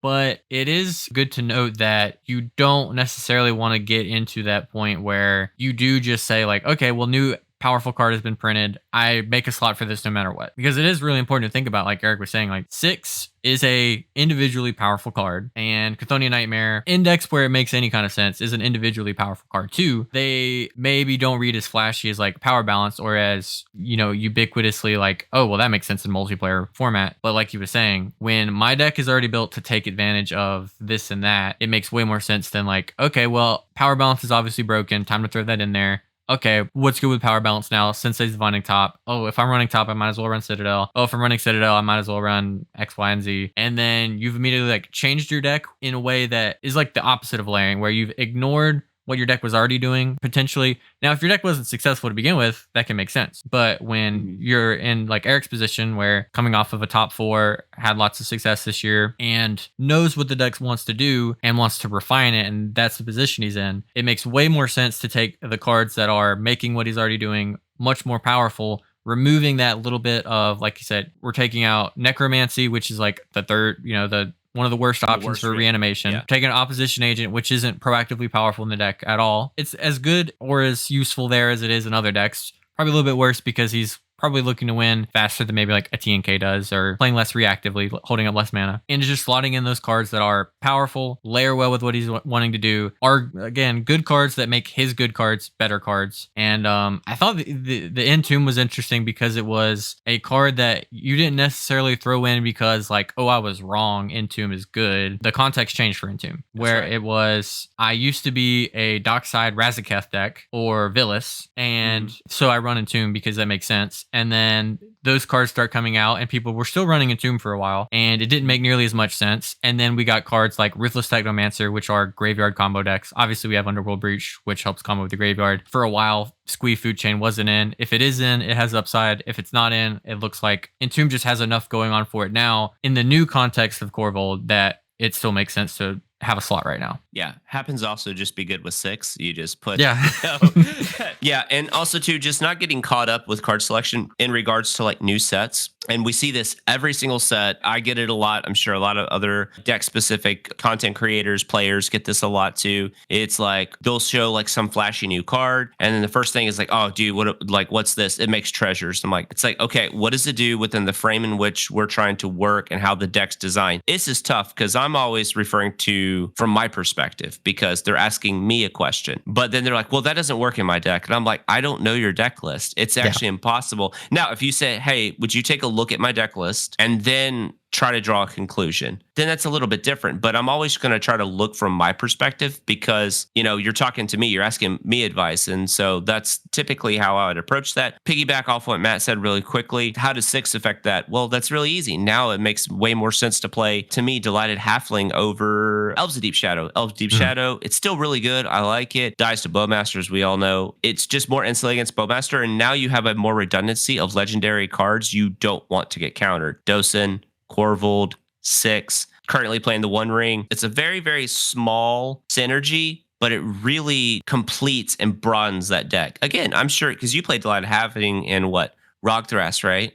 But it is good to note that you don't necessarily want to get into that point where you do just say like, okay, well, new powerful card has been printed. I make a slot for this no matter what. Because it is really important to think about, like Eric was saying, like 6 is a individually powerful card, and Chthonian Nightmare, index where it makes any kind of sense, is an individually powerful card too. They maybe don't read as flashy as like power balance or as, you know, ubiquitously like, oh, well, that makes sense in multiplayer format. But like you were saying, when my deck is already built to take advantage of this and that, it makes way more sense than like, okay, well, power balance is obviously broken. Time to throw that in there. Okay, what's good with power balance now? Sensei's Divining Top. Oh, if I'm running top, I might as well run Citadel. Oh, if I'm running Citadel, I might as well run X, Y, and Z. And then you've immediately like changed your deck in a way that is like the opposite of layering, where you've ignored what your deck was already doing potentially. Now, if your deck wasn't successful to begin with, that can make sense. But when you're in like Eric's position, where coming off of a top 4, had lots of success this year and knows what the deck wants to do and wants to refine it, and that's the position he's in, it makes way more sense to take the cards that are making what he's already doing much more powerful, removing that little bit of, like you said, we're taking out Necromancy, which is like the third, you know, the one of the worst options for reanimation. Yeah. Taking an opposition agent, which isn't proactively powerful in the deck at all. It's as good or as useful there as it is in other decks. Probably a little bit worse because he's probably looking to win faster than maybe like a TNK does, or playing less reactively, holding up less mana, and just slotting in those cards that are powerful, layer well with what he's wanting to do, are again good cards that make his good cards better cards. And I thought the Entomb was interesting because it was a card that you didn't necessarily throw in because like, oh, I was wrong, Entomb is good. The context changed for Entomb, where it was, I used to be a Dockside Razaketh deck or Villas, and so I run Entomb because that makes sense. And then those cards start coming out and people were still running Entomb for a while and it didn't make nearly as much sense. And then we got cards like Ruthless Technomancer, which are graveyard combo decks. Obviously we have Underworld Breach, which helps combo with the graveyard. For a while, Squee Food Chain wasn't in. If it is in, it has upside. If it's not in, it looks like Entomb just has enough going on for it now in the new context of Corval that it still makes sense to have a slot right now. Yeah. Happens also just be good with 6. You just put, yeah. Yeah. And also too, just not getting caught up with card selection in regards to like new sets. And we see this every single set. I get it a lot. I'm sure a lot of other deck specific content creators, players get this a lot too. It's like, they'll show like some flashy new card. And then the first thing is like, oh dude, what's this? It makes treasures. I'm like, it's like, okay, what does it do within the frame in which we're trying to work and how the deck's designed? This is tough because I'm always referring to from my perspective because they're asking me a question, but then they're like, well, that doesn't work in my deck. And I'm like, I don't know your deck list. It's actually impossible. Now, if you say, hey, would you take a look at my deck list and then try to draw a conclusion, then that's a little bit different. But I'm always going to try to look from my perspective because, you know, you're talking to me, you're asking me advice. And so that's typically how I would approach that. Piggyback off what Matt said really quickly. How does 6 affect that? Well, that's really easy. Now it makes way more sense to play, to me, Delighted Halfling over Elves of Deep Shadow. Elves of Deep Shadow, it's still really good. I like it. Dies to Bowmaster, as we all know. It's just more insulated against Bowmaster. And now you have a more redundancy of legendary cards you don't want to get countered. Dosen, Corvold, 6, currently playing the One Ring. It's a very, very small synergy, but it really completes and broadens that deck. Again, I'm sure, because you played Delighted Halfling in what? Rogthras, right?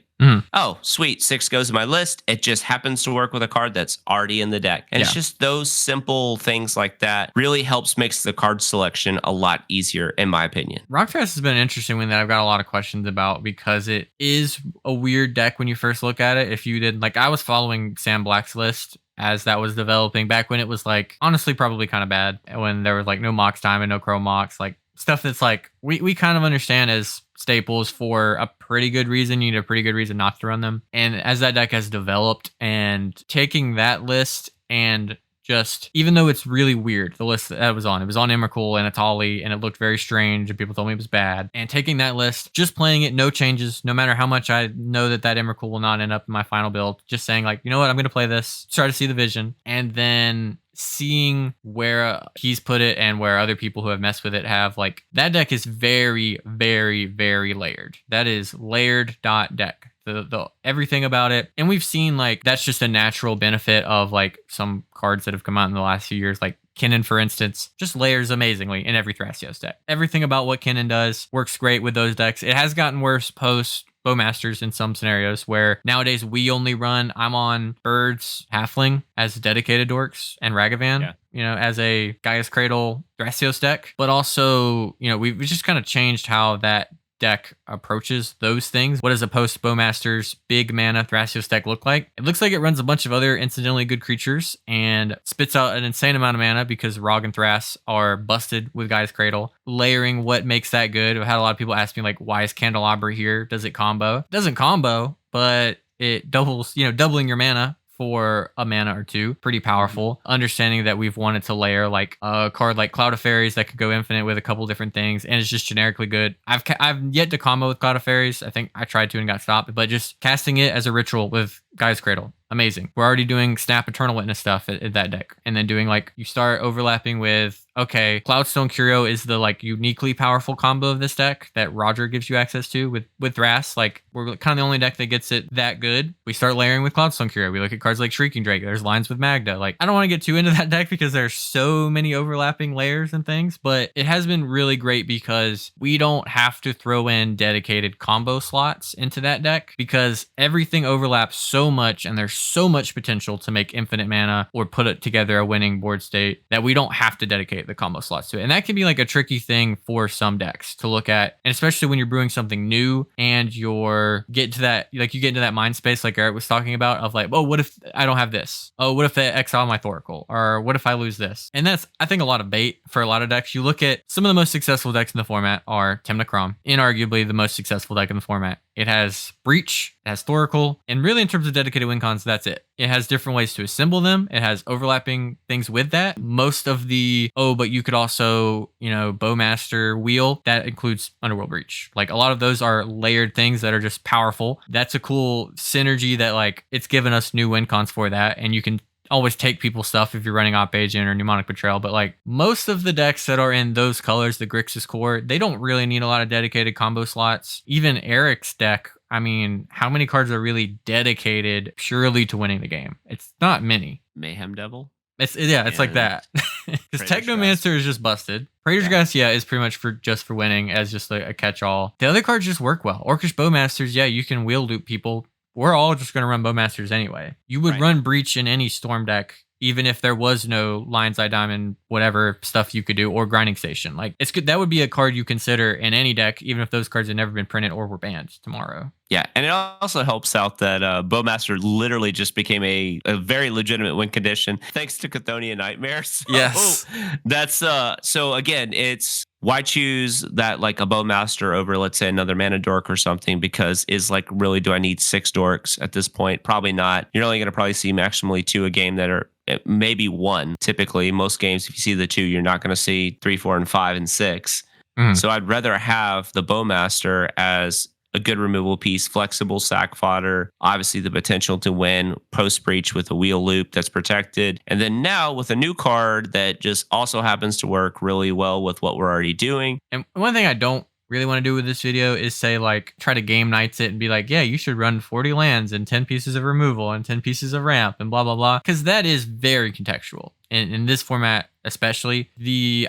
Oh, sweet. 6 goes in my list. It just happens to work with a card that's already in the deck. And it's just those simple things like that really helps makes the card selection a lot easier, in my opinion. Rogthras has been an interesting one that I've got a lot of questions about because it is a weird deck when you first look at it. If you did, like I was following Sam Black's list as that was developing back when it was like honestly probably kind of bad, when there was like no Mox time and no Chrome Mox, like stuff that's like we kind of understand as staples for a pretty good reason. You need a pretty good reason not to run them. And as that deck has developed and taking that list and just, even though it's really weird, the list that it was on Emrakul and Atali, and it looked very strange and people told me it was bad. And taking that list, just playing it, no changes, no matter how much I know that Emrakul will not end up in my final build, just saying like, you know what, I'm going to play this, try to see the vision, and then seeing where he's put it and where other people who have messed with it have, like, that deck is very, very, very layered. That is layered deck. The everything about it. And we've seen like that's just a natural benefit of like some cards that have come out in the last few years, like Kinnan, for instance, just layers amazingly in every Thrasios deck. Everything about what Kinnan does works great with those decks. It has gotten worse post Bowmasters in some scenarios, where nowadays we only run, I'm on Birds Halfling as dedicated dorks and Ragavan, you know, as a Gaia's Cradle Thrasios deck. But also, you know, we've just kind of changed how that deck approaches those things. What does a post Bowmasters big mana Thrasios deck look like? It looks like it runs a bunch of other incidentally good creatures and spits out an insane amount of mana because Rog and Thras are busted with Gaia's Cradle. Layering what makes that good. I've had a lot of people ask me like, why is Candelabra here? Does it combo? It doesn't combo, but it doubles, you know, doubling your mana for a mana or two. Pretty powerful. Understanding that we've wanted to layer like a card like Cloud of Fairies that could go infinite with a couple different things, and it's just generically good. I've yet to combo with Cloud of Fairies. I think I tried to and got stopped, but just casting it as a ritual with Gaia's Cradle, amazing. We're already doing Snap Eternal Witness stuff at that deck, and then doing like, you start overlapping with, okay, Cloudstone Curio is the like uniquely powerful combo of this deck that Roger gives you access to with Thras. Like, we're kind of the only deck that gets it that good. We start layering with Cloudstone Curio. We look at cards like Shrieking Drake. There's lines with Magda. Like, I don't want to get too into that deck because there's so many overlapping layers and things, but it has been really great because we don't have to throw in dedicated combo slots into that deck because everything overlaps so much and there's so much potential to make infinite mana or put it together a winning board state that we don't have to dedicate the combo slots to it. And that can be like a tricky thing for some decks to look at, and especially when you're brewing something new and you're getting to that, like you get into that mind space like Eric was talking about of like, oh, what if I don't have this? Oh, what if they exile my Thoracle? Or what if I lose this? And that's, I think, a lot of bait for a lot of decks. You look at some of the most successful decks in the format are Temna Krom, inarguably the most successful deck in the format. It has Breach, it has Thoracle, and really in terms of dedicated win cons, that's it. It has different ways to assemble them. It has overlapping things with that. Most of the, oh, but you could also, you know, Bowmaster wheel, that includes Underworld Breach. Like, a lot of those are layered things that are just powerful. That's a cool synergy that, like, it's given us new win cons for that, and you can always take people's stuff if you're running Op Agent or Mnemonic Betrayal, but like most of the decks that are in those colors, the Grixis core, they don't really need a lot of dedicated combo slots. Even Eric's deck, I mean, how many cards are really dedicated purely to winning the game? It's not many. Mayhem Devil? It's like that. Because Technomancer is just busted. Praetor's Gas, is pretty much for winning as just a catch-all. The other cards just work well. Orcish Bowmasters, you can wheel loop people. We're all just going to run Bowmasters anyway. You would run Breach in any Storm deck, even if there was no Lion's Eye Diamond, whatever stuff you could do, or Grinding Station. Like, it's good. That would be a card you consider in any deck, even if those cards had never been printed or were banned tomorrow. Yeah, and it also helps out that Bowmaster literally just became a very legitimate win condition thanks to Chthonian Nightmares. So yes. That's so again, it's why choose that like a Bowmaster over, let's say, another Mana Dork or something, because is like, really, do I need 6 Dorks at this point? Probably not. You're only going to probably see maximally 2 a game that are maybe 1. Typically, most games, if you see the 2, you're not going to see 3, 4, and 5, and 6. So I'd rather have the Bowmaster as a good removal piece, flexible sack fodder, obviously the potential to win post breach with a wheel loop that's protected. And then now with a new card that just also happens to work really well with what we're already doing. And one thing I don't really want to do with this video is say, like, try to game nights it and be like, yeah, you should run 40 lands and 10 pieces of removal and 10 pieces of ramp and blah, blah, blah. Because that is very contextual. In this format, especially,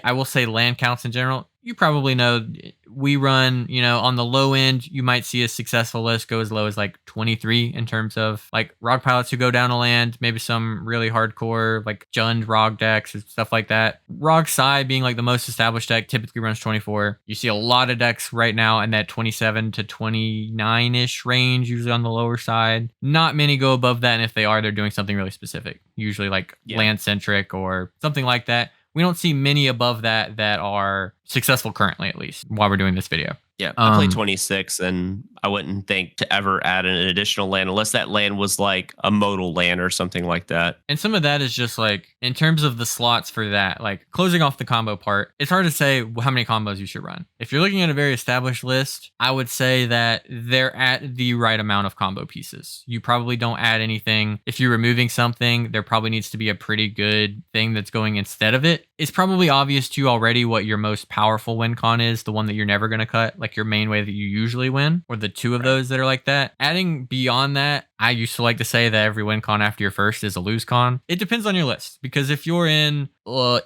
I will say land counts in general, you probably know we run, on the low end, you might see a successful list go as low as like 23 in terms of like Rog pilots who go down a land, maybe some really hardcore like Jund Rog decks and stuff like that. Rog Sai being like the most established deck typically runs 24. You see a lot of decks right now in that 27 to 29-ish range, usually on the lower side. Not many go above that, and if they are, they're doing something really specific, usually like land centric or something like that. We don't see many above that are successful currently, at least while we're doing this video. Yeah, I play 26, and I wouldn't think to ever add an additional land unless that land was like a modal land or something like that. And some of that is just like, in terms of the slots for that, like closing off the combo part, it's hard to say how many combos you should run. If you're looking at a very established list, I would say that they're at the right amount of combo pieces. You probably don't add anything. If you're removing something, there probably needs to be a pretty good thing that's going instead of it. It's probably obvious to you already what your most powerful win con is, the one that you're never going to cut, like your main way that you usually win, or the two of those that are like that. Adding beyond that, I used to like to say that every win con after your first is a lose con. It depends on your list, because if you're in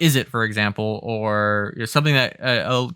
Is It, for example, or something that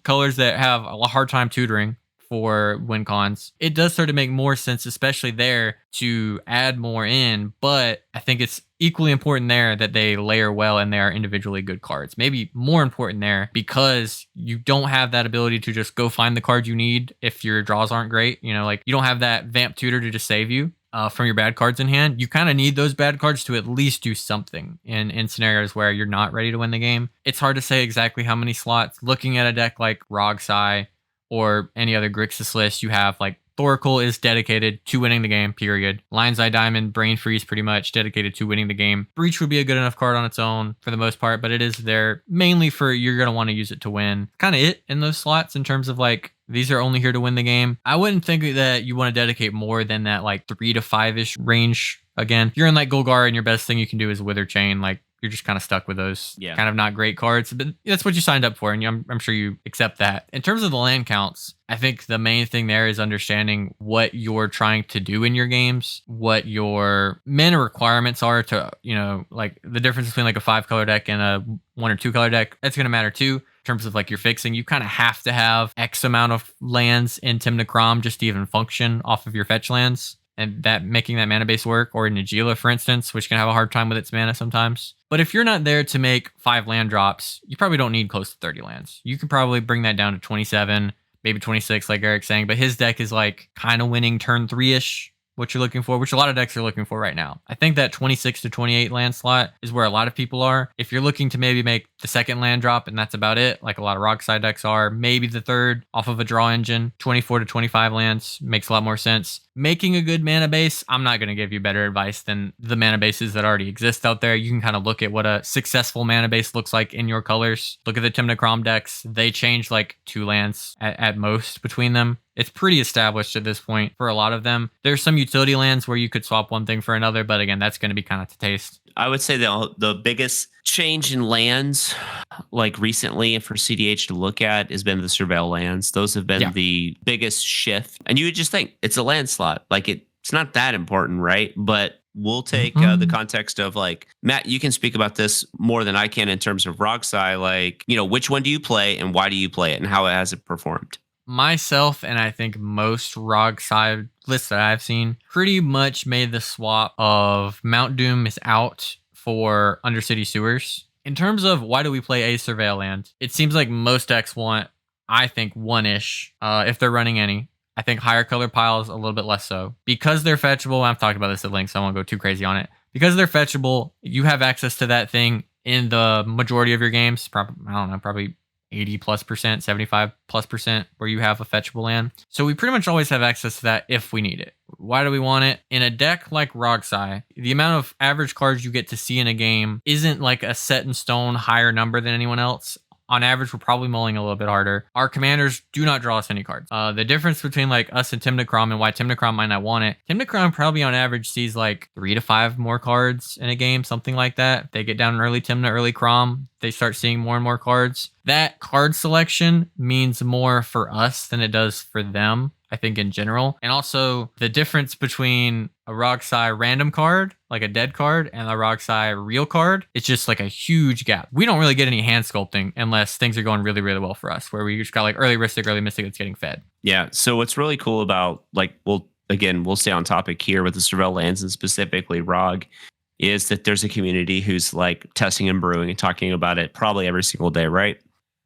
colors that have a hard time tutoring for win cons, it does start to make more sense, especially there, to add more in. But I think it's equally important there that they layer well and they are individually good cards. Maybe more important there, because you don't have that ability to just go find the card you need if your draws aren't great. Like you don't have that vamp tutor to just save you from your bad cards in hand. You kind of need those bad cards to at least do something in scenarios where you're not ready to win the game. It's hard to say exactly how many slots. Looking at a deck like Rog Sai or any other Grixis list, you have like Thoracle is dedicated to winning the game, period. Lion's Eye Diamond, Brain Freeze, pretty much dedicated to winning the game. Breach would be a good enough card on its own for the most part, but it is there mainly for you're going to want to use it to win. Kind of it in those slots in terms of like, these are only here to win the game. I wouldn't think that you want to dedicate more than that like 3 to 5-ish range. Again, if you're in like Golgar and your best thing you can do is Wither Chain, like you're just kind of stuck with those kind of not great cards. But that's what you signed up for, and I'm sure you accept that. In terms of the land counts, I think the main thing there is understanding what you're trying to do in your games, what your mana requirements are to, like the difference between like a 5-color deck and a 1 or 2-color deck. That's going to matter too. In terms of like your fixing, you kind of have to have X amount of lands in Tymna Kraum just to even function off of your fetch lands, and that making that mana base work. Or Najeela, for instance, which can have a hard time with its mana sometimes. But if you're not there to make 5 land drops, you probably don't need close to 30 lands. You can probably bring that down to 27, maybe 26, like Eric's saying. But his deck is like kind of winning turn 3-ish, what you're looking for, which a lot of decks are looking for right now. I think that 26 to 28 land slot is where a lot of people are. If you're looking to maybe make the second land drop and that's about it, like a lot of Rock Side decks are, maybe the third off of a draw engine, 24 to 25 lands makes a lot more sense. Making a good mana base, I'm not going to give you better advice than the mana bases that already exist out there. You can kind of look at what a successful mana base looks like in your colors. Look at the Tymna Kraum decks. They change like 2 lands at most between them. It's pretty established at this point for a lot of them. There's some utility lands where you could swap one thing for another, but again, that's going to be kind of to taste. I would say the biggest change in lands, like recently for cEDH to look at, has been the Surveil lands. Those have been the biggest shift. And you would just think it's a land slot. Like it's not that important, right? But we'll take the context of like, Matt, you can speak about this more than I can in terms of Rog Sai. Like, which one do you play and why do you play it and how has it performed? Myself, and I think most Rog Side lists that I've seen, pretty much made the swap of Mount Doom is out for Undercity Sewers. In terms of why do we play a Surveil land, it seems like most decks want, I think, 1-ish, if they're running any. I think higher color piles a little bit less so. Because they're fetchable, I've talked about this at length, so I won't go too crazy on it. Because they're fetchable, you have access to that thing in the majority of your games. Probably 80+%, 75+% where you have a fetchable land. So we pretty much always have access to that if we need it. Why do we want it? In a deck like Rog Sai, the amount of average cards you get to see in a game isn't like a set in stone higher number than anyone else. On average, we're probably mulling a little bit harder. Our commanders do not draw us any cards. The difference between like us and Tymna Kraum and why Tymna Kraum might not want it, Tymna Kraum probably on average sees like 3 to 5 more cards in a game, something like that. They get down early Tymna, early Kraum, they start seeing more and more cards. That card selection means more for us than it does for them, I think, in general. And also the difference between a Roxai random card, like a dead card, and a Roxai real card, it's just like a huge gap. We don't really get any hand sculpting unless things are going really, really well for us, where we just got like early Ristic, early Mystic that's getting fed. Yeah. So what's really cool about like we'll stay on topic here with the Surveil lands and specifically ROG is that there's a community who's like testing and brewing and talking about it probably every single day, right?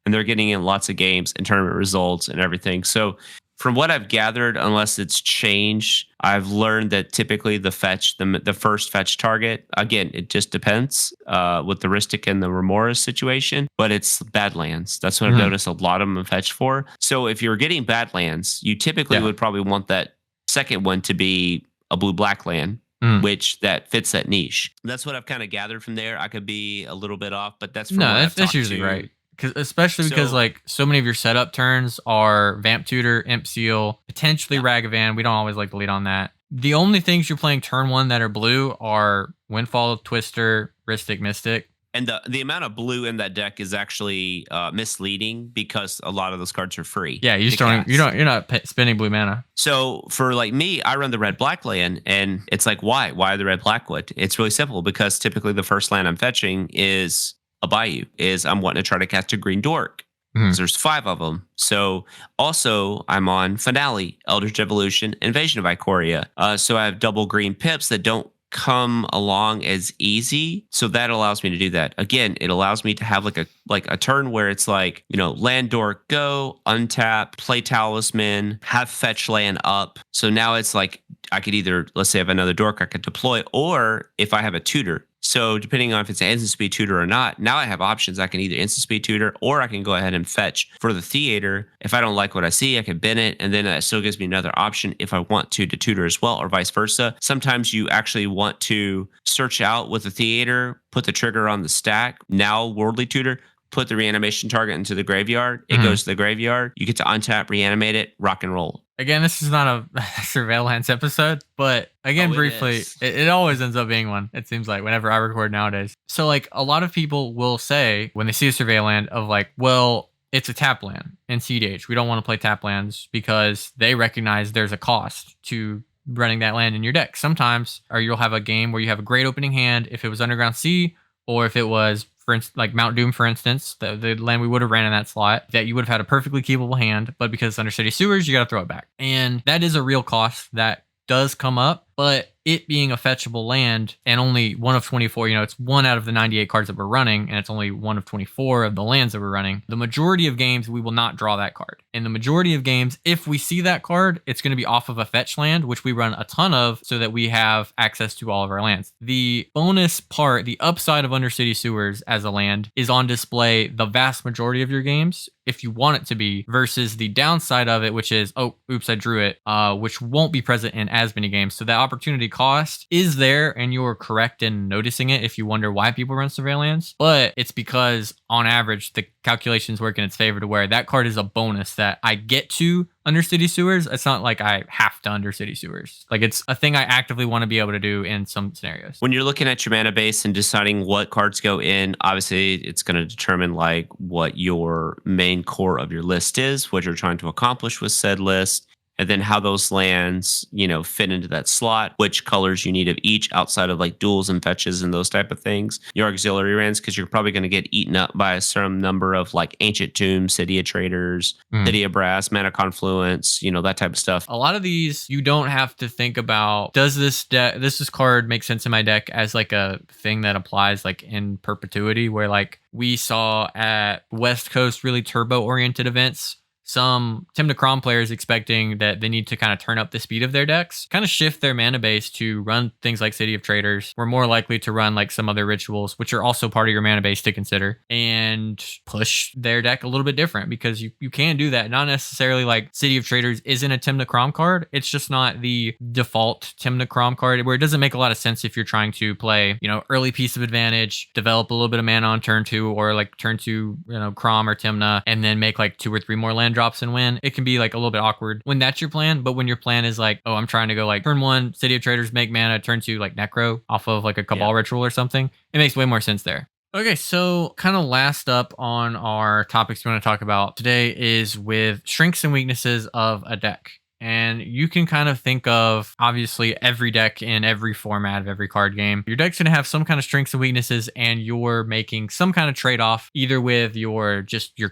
And they're getting in lots of games and tournament results and everything. So from what I've gathered, unless it's changed, I've learned that typically the first fetch target, again, it just depends with the Ristic and the Lemora situation, but it's Badlands. That's what I've noticed a lot of them fetch for. So if you're getting Badlands, you typically would probably want that second one to be a blue-black land, which that fits that niche. That's what I've kind of gathered from there. I could be a little bit off, but that's from that's usually right. Especially because like so many of your setup turns are Vamp Tutor, Imp Seal, potentially Ragavan. We don't always like to lead on that. The only things you're playing turn 1 that are blue are Windfall, Twister, Ristic, Mystic. And the amount of blue in that deck is actually misleading because a lot of those cards are free. Yeah, you're not spending blue mana. So for like me, I run the red black land, and it's like why the red blackwood? It's really simple because typically the first land I'm fetching is a Bayou. I'm wanting to try to cast a green dork. Because there's 5 of them. So also I'm on Finale, Eldritch Evolution, Invasion of Ikoria. So I have double green pips that don't come along as easy. So that allows me to do that. Again, it allows me to have like a turn where it's like, land dork, go, untap, play talisman, have fetch land up. So now it's like I could either, let's say I have another dork I could deploy, or if I have a tutor. So depending on if it's an instant speed tutor or not, now I have options. I can either instant speed tutor or I can go ahead and fetch for the theater. If I don't like what I see, I can bin it, and then that still gives me another option if I want to tutor as well, or vice versa. Sometimes you actually want to search out with the theater, put the trigger on the stack. Now worldly tutor, put the reanimation target into the graveyard. It goes to the graveyard. You get to untap, reanimate it, rock and roll. Again, this is not a surveillance episode, but again, briefly, it always ends up being one. It seems like whenever I record nowadays. So like a lot of people will say when they see a surveil land of like, well, it's a tap land in cEDH. We don't want to play tap lands because they recognize there's a cost to running that land in your deck. Sometimes, or you'll have a game where you have a great opening hand if it was Underground Sea, or if it was, for instance, like Mount Doom, for instance, the land we would have ran in that slot, that you would have had a perfectly keepable hand, but because it's under City Sewers, you got to throw it back. And that is a real cost that does come up, but it being a fetchable land and only 1 of 24, it's 1 out of the 98 cards that we're running, and it's only 1 of 24 of the lands that we're running. The majority of games, we will not draw that card. In the majority of games, if we see that card, it's going to be off of a fetch land, which we run a ton of so that we have access to all of our lands. The bonus part, the upside of Undercity Sewers as a land is on display the vast majority of your games, if you want it to be, versus the downside of it, which is, oh, oops, I drew it, which won't be present in as many games. So that opportunity cost is there, and you're correct in noticing it if you wonder why people run surveillance, but it's because on average the calculations work in its favor to where that card is a bonus that I get to Undercity Sewers. It's not like I have to Undercity Sewers. Like it's a thing I actively want to be able to do in some scenarios. When you're looking at your mana base and deciding what cards go in, obviously it's going to determine like what your main core of your list is, what you're trying to accomplish with said list, and then how those lands, fit into that slot, which colors you need of each outside of like duels and fetches and those type of things. Your auxiliary lands, because you're probably going to get eaten up by some number of like Ancient Tombs, City of Traders, City of Brass, Mana Confluence, that type of stuff. A lot of these, you don't have to think about, does this card make sense in my deck as like a thing that applies like in perpetuity, where like we saw at West Coast really turbo-oriented events, some Tymna Kraum players expecting that they need to kind of turn up the speed of their decks, kind of shift their mana base to run things like City of Traders. We're more likely to run like some other rituals, which are also part of your mana base to consider, and push their deck a little bit different, because you can do that. Not necessarily like City of Traders isn't a Tymna Kraum card. It's just not the default Tymna Kraum card, where it doesn't make a lot of sense if you're trying to play, early piece of advantage, develop a little bit of mana on turn 2, or like turn 2, Kraum or Tymna, and then make like 2 or 3 more land drops and win. It can be like a little bit awkward when that's your plan. But when your plan is like, oh, I'm trying to go like turn 1 City of Traders, make mana, turn 2 like Necro off of like a Cabal ritual or something, it makes way more sense there. Okay, so kind of last up on our topics we want to talk about today is with strengths and weaknesses of a deck. And you can kind of think of obviously every deck in every format of every card game. Your deck's going to have some kind of strengths and weaknesses, and you're making some kind of trade off either with your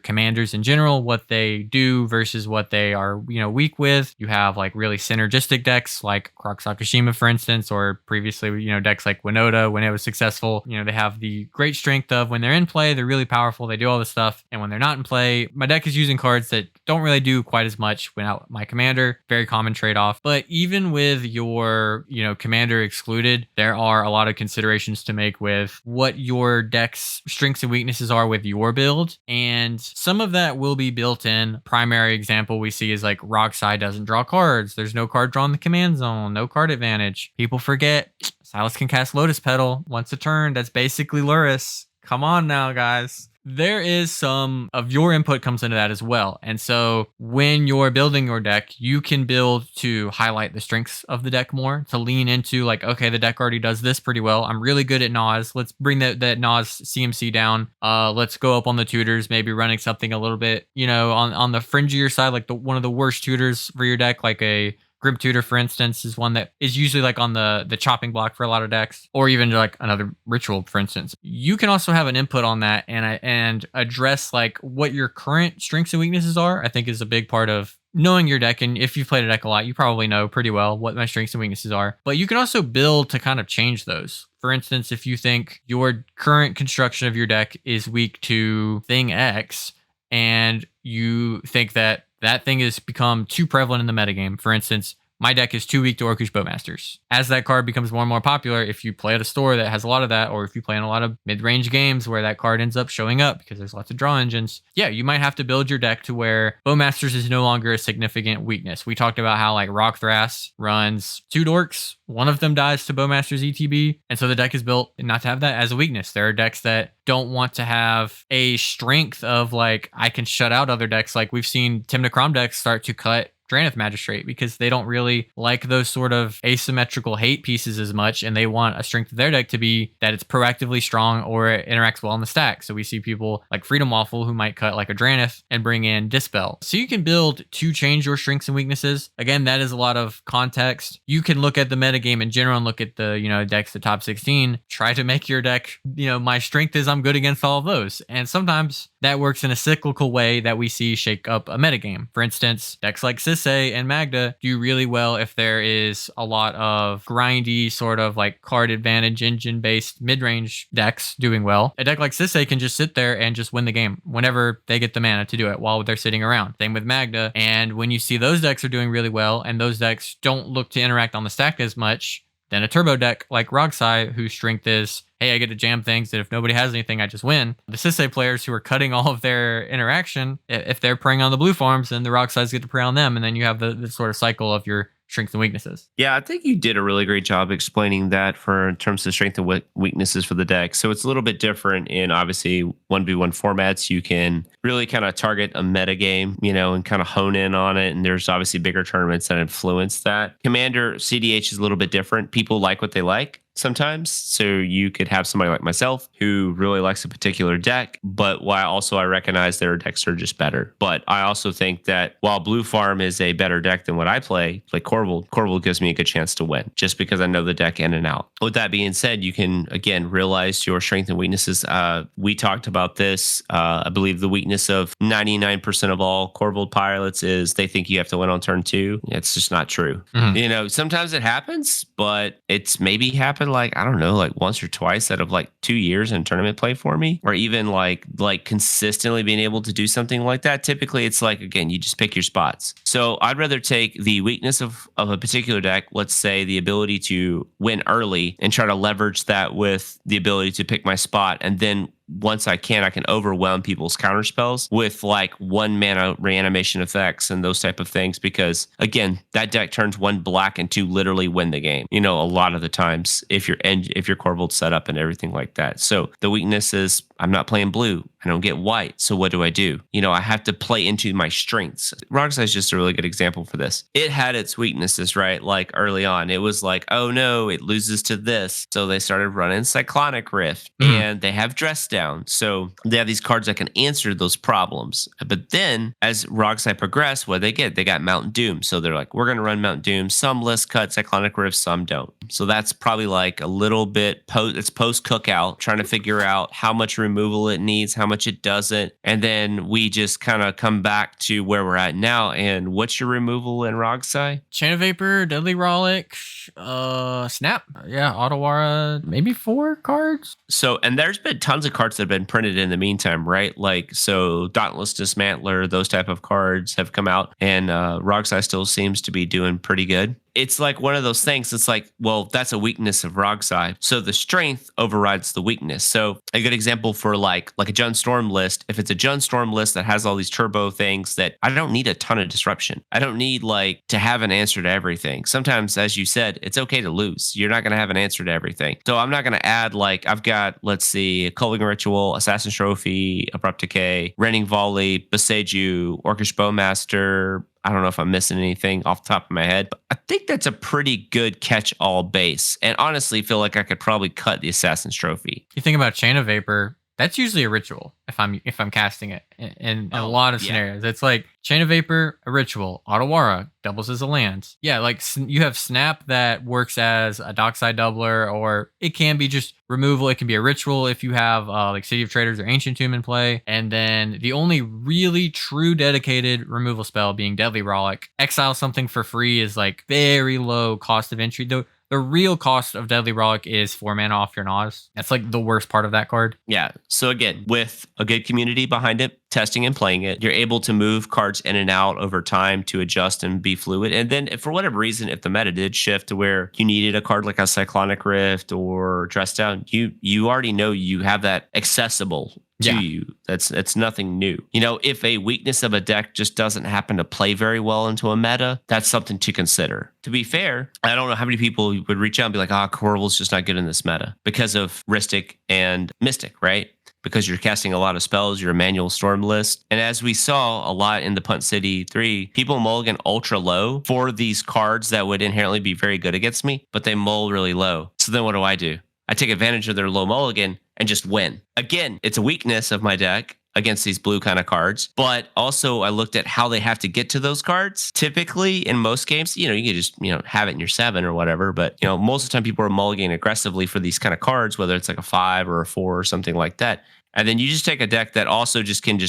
commanders in general, what they do versus what they are, weak with. You have like really synergistic decks like Croc Sakashima, for instance, or previously, decks like Winota when it was successful. They have the great strength of when they're in play, they're really powerful, they do all this stuff. And when they're not in play, my deck is using cards that don't really do quite as much without my commander. Very common trade-off. But even with your, commander excluded, there are a lot of considerations to make with what your deck's strengths and weaknesses are with your build. And some of that will be built in. Primary example we see is like Rockside doesn't draw cards. There's no card draw in the command zone, no card advantage. People forget Silas can cast Lotus Petal once a turn. That's basically Luris. Come on now, guys. There is some of your input comes into that as well. And so when you're building your deck, you can build to highlight the strengths of the deck more, to lean into like, okay, the deck already does this pretty well. I'm really good at Nas. Let's bring that Nas CMC down. Let's go up on the tutors, maybe running something a little bit, on the fringier side, like one of the worst tutors for your deck, like a Grim Tutor, for instance, is one that is usually like on the chopping block for a lot of decks, or even like another Ritual, for instance. You can also have an input on that and address like what your current strengths and weaknesses are. I think is a big part of knowing your deck. And if you've played a deck a lot, you probably know pretty well what my strengths and weaknesses are. But you can also build to kind of change those. For instance, if you think your current construction of your deck is weak to thing X, and you think that thing has become too prevalent in the metagame. For instance, my deck is too weak to Orcish Bowmasters. As that card becomes more and more popular, if you play at a store that has a lot of that, or if you play in a lot of mid-range games where that card ends up showing up because there's lots of draw engines, you might have to build your deck to where Bowmasters is no longer a significant weakness. We talked about how like Rock Thras runs 2 dorks, one of them dies to Bowmasters ETB, and so the deck is built not to have that as a weakness. There are decks that don't want to have a strength of like, I can shut out other decks. Like we've seen Tim Necrom decks start to cut Drannith Magistrate because they don't really like those sort of asymmetrical hate pieces as much, and they want a strength of their deck to be that it's proactively strong or it interacts well in the stack. So we see people like Freedom Waffle who might cut like a Drannith and bring in Dispel. So you can build to change your strengths and weaknesses. Again, that is a lot of context. You can look at the metagame in general and look at the, decks, the top 16, try to make your deck, my strength is I'm good against all of those. And sometimes that works in a cyclical way that we see shake up a metagame. For instance, decks like Sisay and Magda do really well if there is a lot of grindy sort of like card advantage engine based mid-range decks doing well. A deck like Sisay can just sit there and just win the game whenever they get the mana to do it while they're sitting around. Same with Magda. And when you see those decks are doing really well and those decks don't look to interact on the stack as much, then a turbo deck like Rogsai, whose strength is, hey, I get to jam things that if nobody has anything, I just win. The Sisay players who are cutting all of their interaction, if they're preying on the blue farms, then the Rogsais get to prey on them. And then you have the sort of cycle of your strengths and weaknesses. Yeah, I think you did a really great job explaining that in terms of strength and weaknesses for the deck. So it's a little bit different in obviously 1v1 formats. You can really kind of target a meta game, and kind of hone in on it. And there's obviously bigger tournaments that influence that. Commander cEDH is a little bit different. People like what they like sometimes. So you could have somebody like myself who really likes a particular deck, but while I recognize their decks are just better. But I also think that while Blue Farm is a better deck than what I play, like Corval gives me a good chance to win just because I know the deck in and out. With that being said, you can, again, realize your strengths and weaknesses. We talked about this. I believe the weakness of 99% of all Corval pilots is they think you have to win on turn 2. It's just not true. Mm-hmm. Sometimes it happens, but it's maybe happened like, I don't know, like once or twice out of like 2 years in tournament play for me, or even like consistently being able to do something like that. Typically it's like, again, you just pick your spots. So I'd rather take the weakness of a particular deck, let's say the ability to win early, and try to leverage that with the ability to pick my spot. And then once I can overwhelm people's counter spells with like 1 mana reanimation effects and those type of things, because again, that deck turns 1 black and 2 literally win the game, a lot of the times if your Corval's set up and everything like that. So the weakness is I'm not playing blue. I don't get white. So what do? I have to play into my strengths. Rockstar is just a really good example for this. It had its weaknesses, right? Like early on, it was like, oh no, it loses to this. So they started running Cyclonic Rift and they have Dress Down. So they have these cards that can answer those problems. But then as Rockstar progressed, what they get? They got Mountain Doom. So they're like, we're going to run Mountain Doom. Some lists cut Cyclonic Rift, some don't. So that's probably like a little bit it's post cookout, trying to figure out how much removal it needs, how much it doesn't. And then we just kind of come back to where we're at now. And what's your removal in Rogsai? Chain of Vapor, Deadly Rollick, Snap. Yeah, Otawara, maybe 4 cards. So, and there's been tons of cards that have been printed in the meantime, right? Like, so Dauntless Dismantler, those type of cards have come out, and Rogsai still seems to be doing pretty good. It's like one of those things. It's like, well, that's a weakness of Rogsai. So the strength overrides the weakness. So a good example for like a Jund Storm list, if it's a Jund Storm list that has all these turbo things that I don't need a ton of disruption. I don't need like to have an answer to everything. Sometimes, as you said, it's okay to lose. You're not going to have an answer to everything. So I'm not going to add like, I've got, let's see, Culling Ritual, Assassin's Trophy, Abrupt Decay, Raining Volley, Boseiju, Orcish Bowmaster. I don't know if I'm missing anything off the top of my head, but I think that's a pretty good catch-all base. And honestly, feel like I could probably cut the Assassin's Trophy. You think about Chain of Vapor, that's usually a ritual if I'm casting it in a lot of scenarios. It's like Chain of Vapor, a ritual. Otawara doubles as a land. Yeah, like you have Snap that works as a Dockside doubler, or it can be just removal. It can be a ritual if you have like City of Traders or Ancient Tomb in play. And then the only really true dedicated removal spell being Deadly Rollick. Exile something for free is like very low cost of entry. The real cost of Deadly Rollick is 4 mana off your Nas. That's like the worst part of that card. Yeah. So again, with a good community behind it, testing and playing it, you're able to move cards in and out over time to adjust and be fluid. And then if for whatever reason, if the meta did shift to where you needed a card like a Cyclonic Rift or Dress Down, you already know you have that accessible to you. That's nothing new. If a weakness of a deck just doesn't happen to play very well into a meta, that's something to consider. To be fair, I don't know how many people would reach out and be like, Corval's just not good in this meta because of Ristic and Mystic, right? Because you're casting a lot of spells, you're a manual storm list. And as we saw a lot in the Punt City 3, people mulligan ultra low for these cards that would inherently be very good against me, but they mull really low. So then what do? I take advantage of their low mulligan and just win. Again, it's a weakness of my deck against these blue kind of cards, but also I looked at how they have to get to those cards. Typically in most games, you can just, have it in your 7 or whatever, but most of the time people are mulliganing aggressively for these kind of cards, whether it's like a 5 or a 4 or something like that. And then you just take a deck that also just can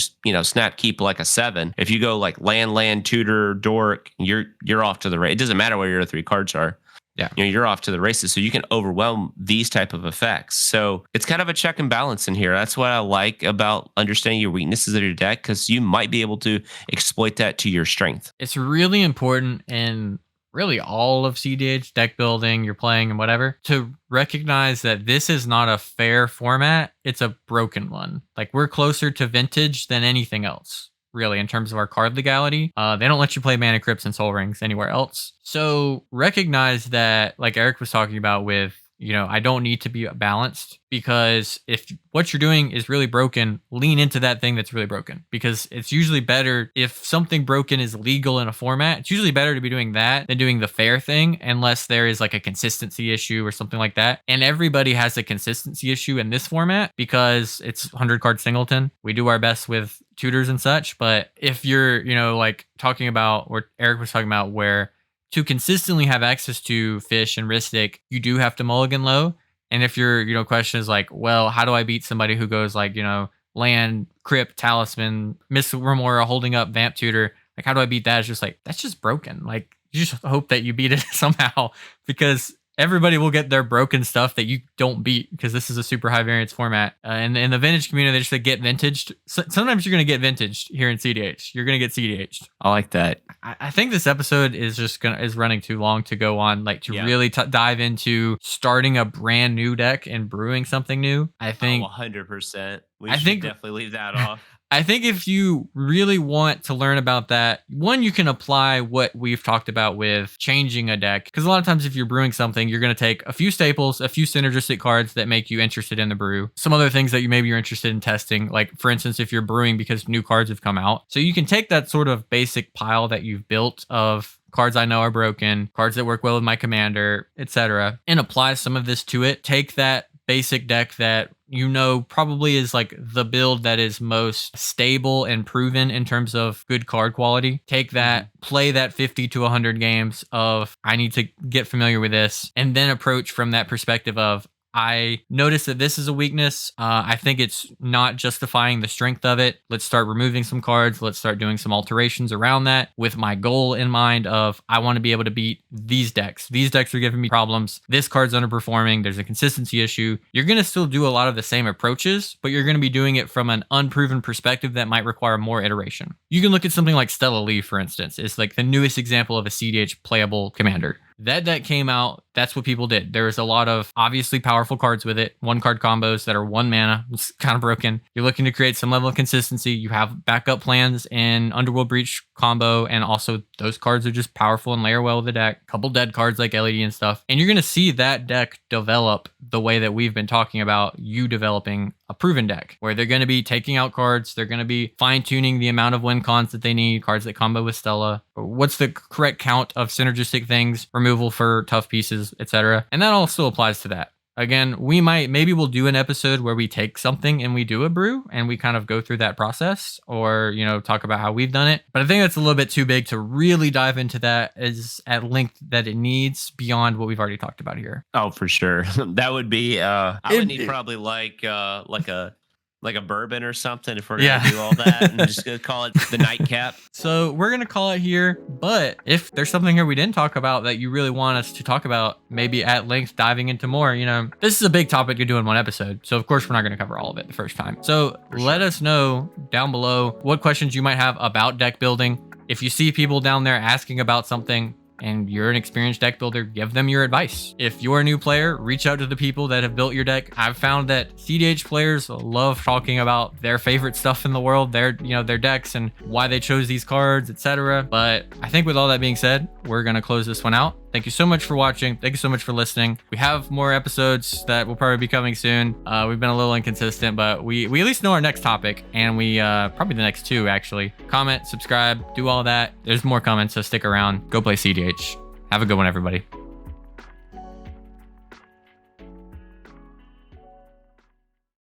snap keep like a 7. If you go like land, tutor, dork, you're off to the race. It doesn't matter where your 3 cards are. Yeah, you're off to the races. So you can overwhelm these type of effects. So it's kind of a check and balance in here. That's what I like about understanding your weaknesses of your deck, because you might be able to exploit that to your strength. It's really important in really all of cEDH, deck building, you're playing and whatever, to recognize that this is not a fair format. It's a broken one. Like, we're closer to vintage than anything else, really, in terms of our card legality. They don't let you play Mana Crypts and Soul Rings anywhere else. So recognize that, like Eric was talking about with, I don't need to be balanced, because if what you're doing is really broken, lean into that thing that's really broken, because it's usually better if something broken is legal in a format. It's usually better to be doing that than doing the fair thing, unless there is like a consistency issue or something like that. And everybody has a consistency issue in this format because it's 100 card singleton. We do our best with tutors and such, but if you're, like talking about, or Eric was talking about, where to consistently have access to Fish and Ristic, you do have to mulligan low. And if your question is like, well, how do I beat somebody who goes like, land, crypt, talisman, Miss Remora holding up Vamp Tutor, like, how do I beat that? It's just like, that's just broken. Like, you just hope that you beat it somehow, because everybody will get their broken stuff that you don't beat, because this is a super high variance format. And in the vintage community, they just say get vintaged. So, sometimes you're going to get vintaged here in cEDH. You're going to get cEDH'd. I like that. I think this episode is running too long to go on, like, to really dive into starting a brand new deck and brewing something new. I think 100%. We should definitely leave that off. I think if you really want to learn about that, one, you can apply what we've talked about with changing a deck. Because a lot of times if you're brewing something, you're going to take a few staples, a few synergistic cards that make you interested in the brew, some other things that maybe you're interested in testing. Like for instance, if you're brewing because new cards have come out. So you can take that sort of basic pile that you've built of cards I know are broken, cards that work well with my commander, etc., and apply some of this to it. Take that basic deck that you know probably is like the build that is most stable and proven in terms of good card quality. Take that, play that 50 to 100 games of I need to get familiar with this, and then approach from that perspective of I notice that this is a weakness. I think it's not justifying the strength of it. Let's start removing some cards. Let's start doing some alterations around that with my goal in mind of I want to be able to beat these decks. These decks are giving me problems. This card's underperforming. There's a consistency issue. You're going to still do a lot of the same approaches, but you're going to be doing it from an unproven perspective that might require more iteration. You can look at something like Stella Lee, for instance. It's like the newest example of a cEDH playable commander. That deck came out, that's what people did. There was a lot of obviously powerful cards with it, 1-card combos that are 1 mana. It's kind of broken. You're looking to create some level of consistency. You have backup plans in Underworld Breach combo, and also those cards are just powerful and layer well with the deck. A couple dead cards like LED and stuff. And you're going to see that deck develop the way that we've been talking about you developing a proven deck, where they're going to be taking out cards. They're going to be fine-tuning the amount of win cons that they need, cards that combo with Stella. What's the correct count of synergistic things, removal for tough pieces, etc. And that also applies to that. Again, maybe we'll do an episode where we take something and we do a brew and we kind of go through that process, or, talk about how we've done it. But I think that's a little bit too big to really dive into that as at length that it needs beyond what we've already talked about here. Oh, for sure. That would be, I would need probably like a bourbon or something if we're going to do all that, and just going to call it the nightcap. So we're going to call it here, but if there's something here we didn't talk about that you really want us to talk about, maybe at length diving into more, this is a big topic to do in one episode. So of course we're not going to cover all of it the first time. So let us know down below what questions you might have about deck building. If you see people down there asking about something, and you're an experienced deck builder, give them your advice. If you're a new player, reach out to the people that have built your deck. I've found that cEDH players love talking about their favorite stuff in the world, their decks and why they chose these cards, etc. But I think with all that being said, we're gonna close this one out. Thank you so much for watching. Thank you so much for listening. We have more episodes that will probably be coming soon. We've been a little inconsistent, but we at least know our next topic, and we probably the next two actually. Comment, subscribe, do all that. There's more comments, so stick around. Go play cEDH. Have a good one, everybody.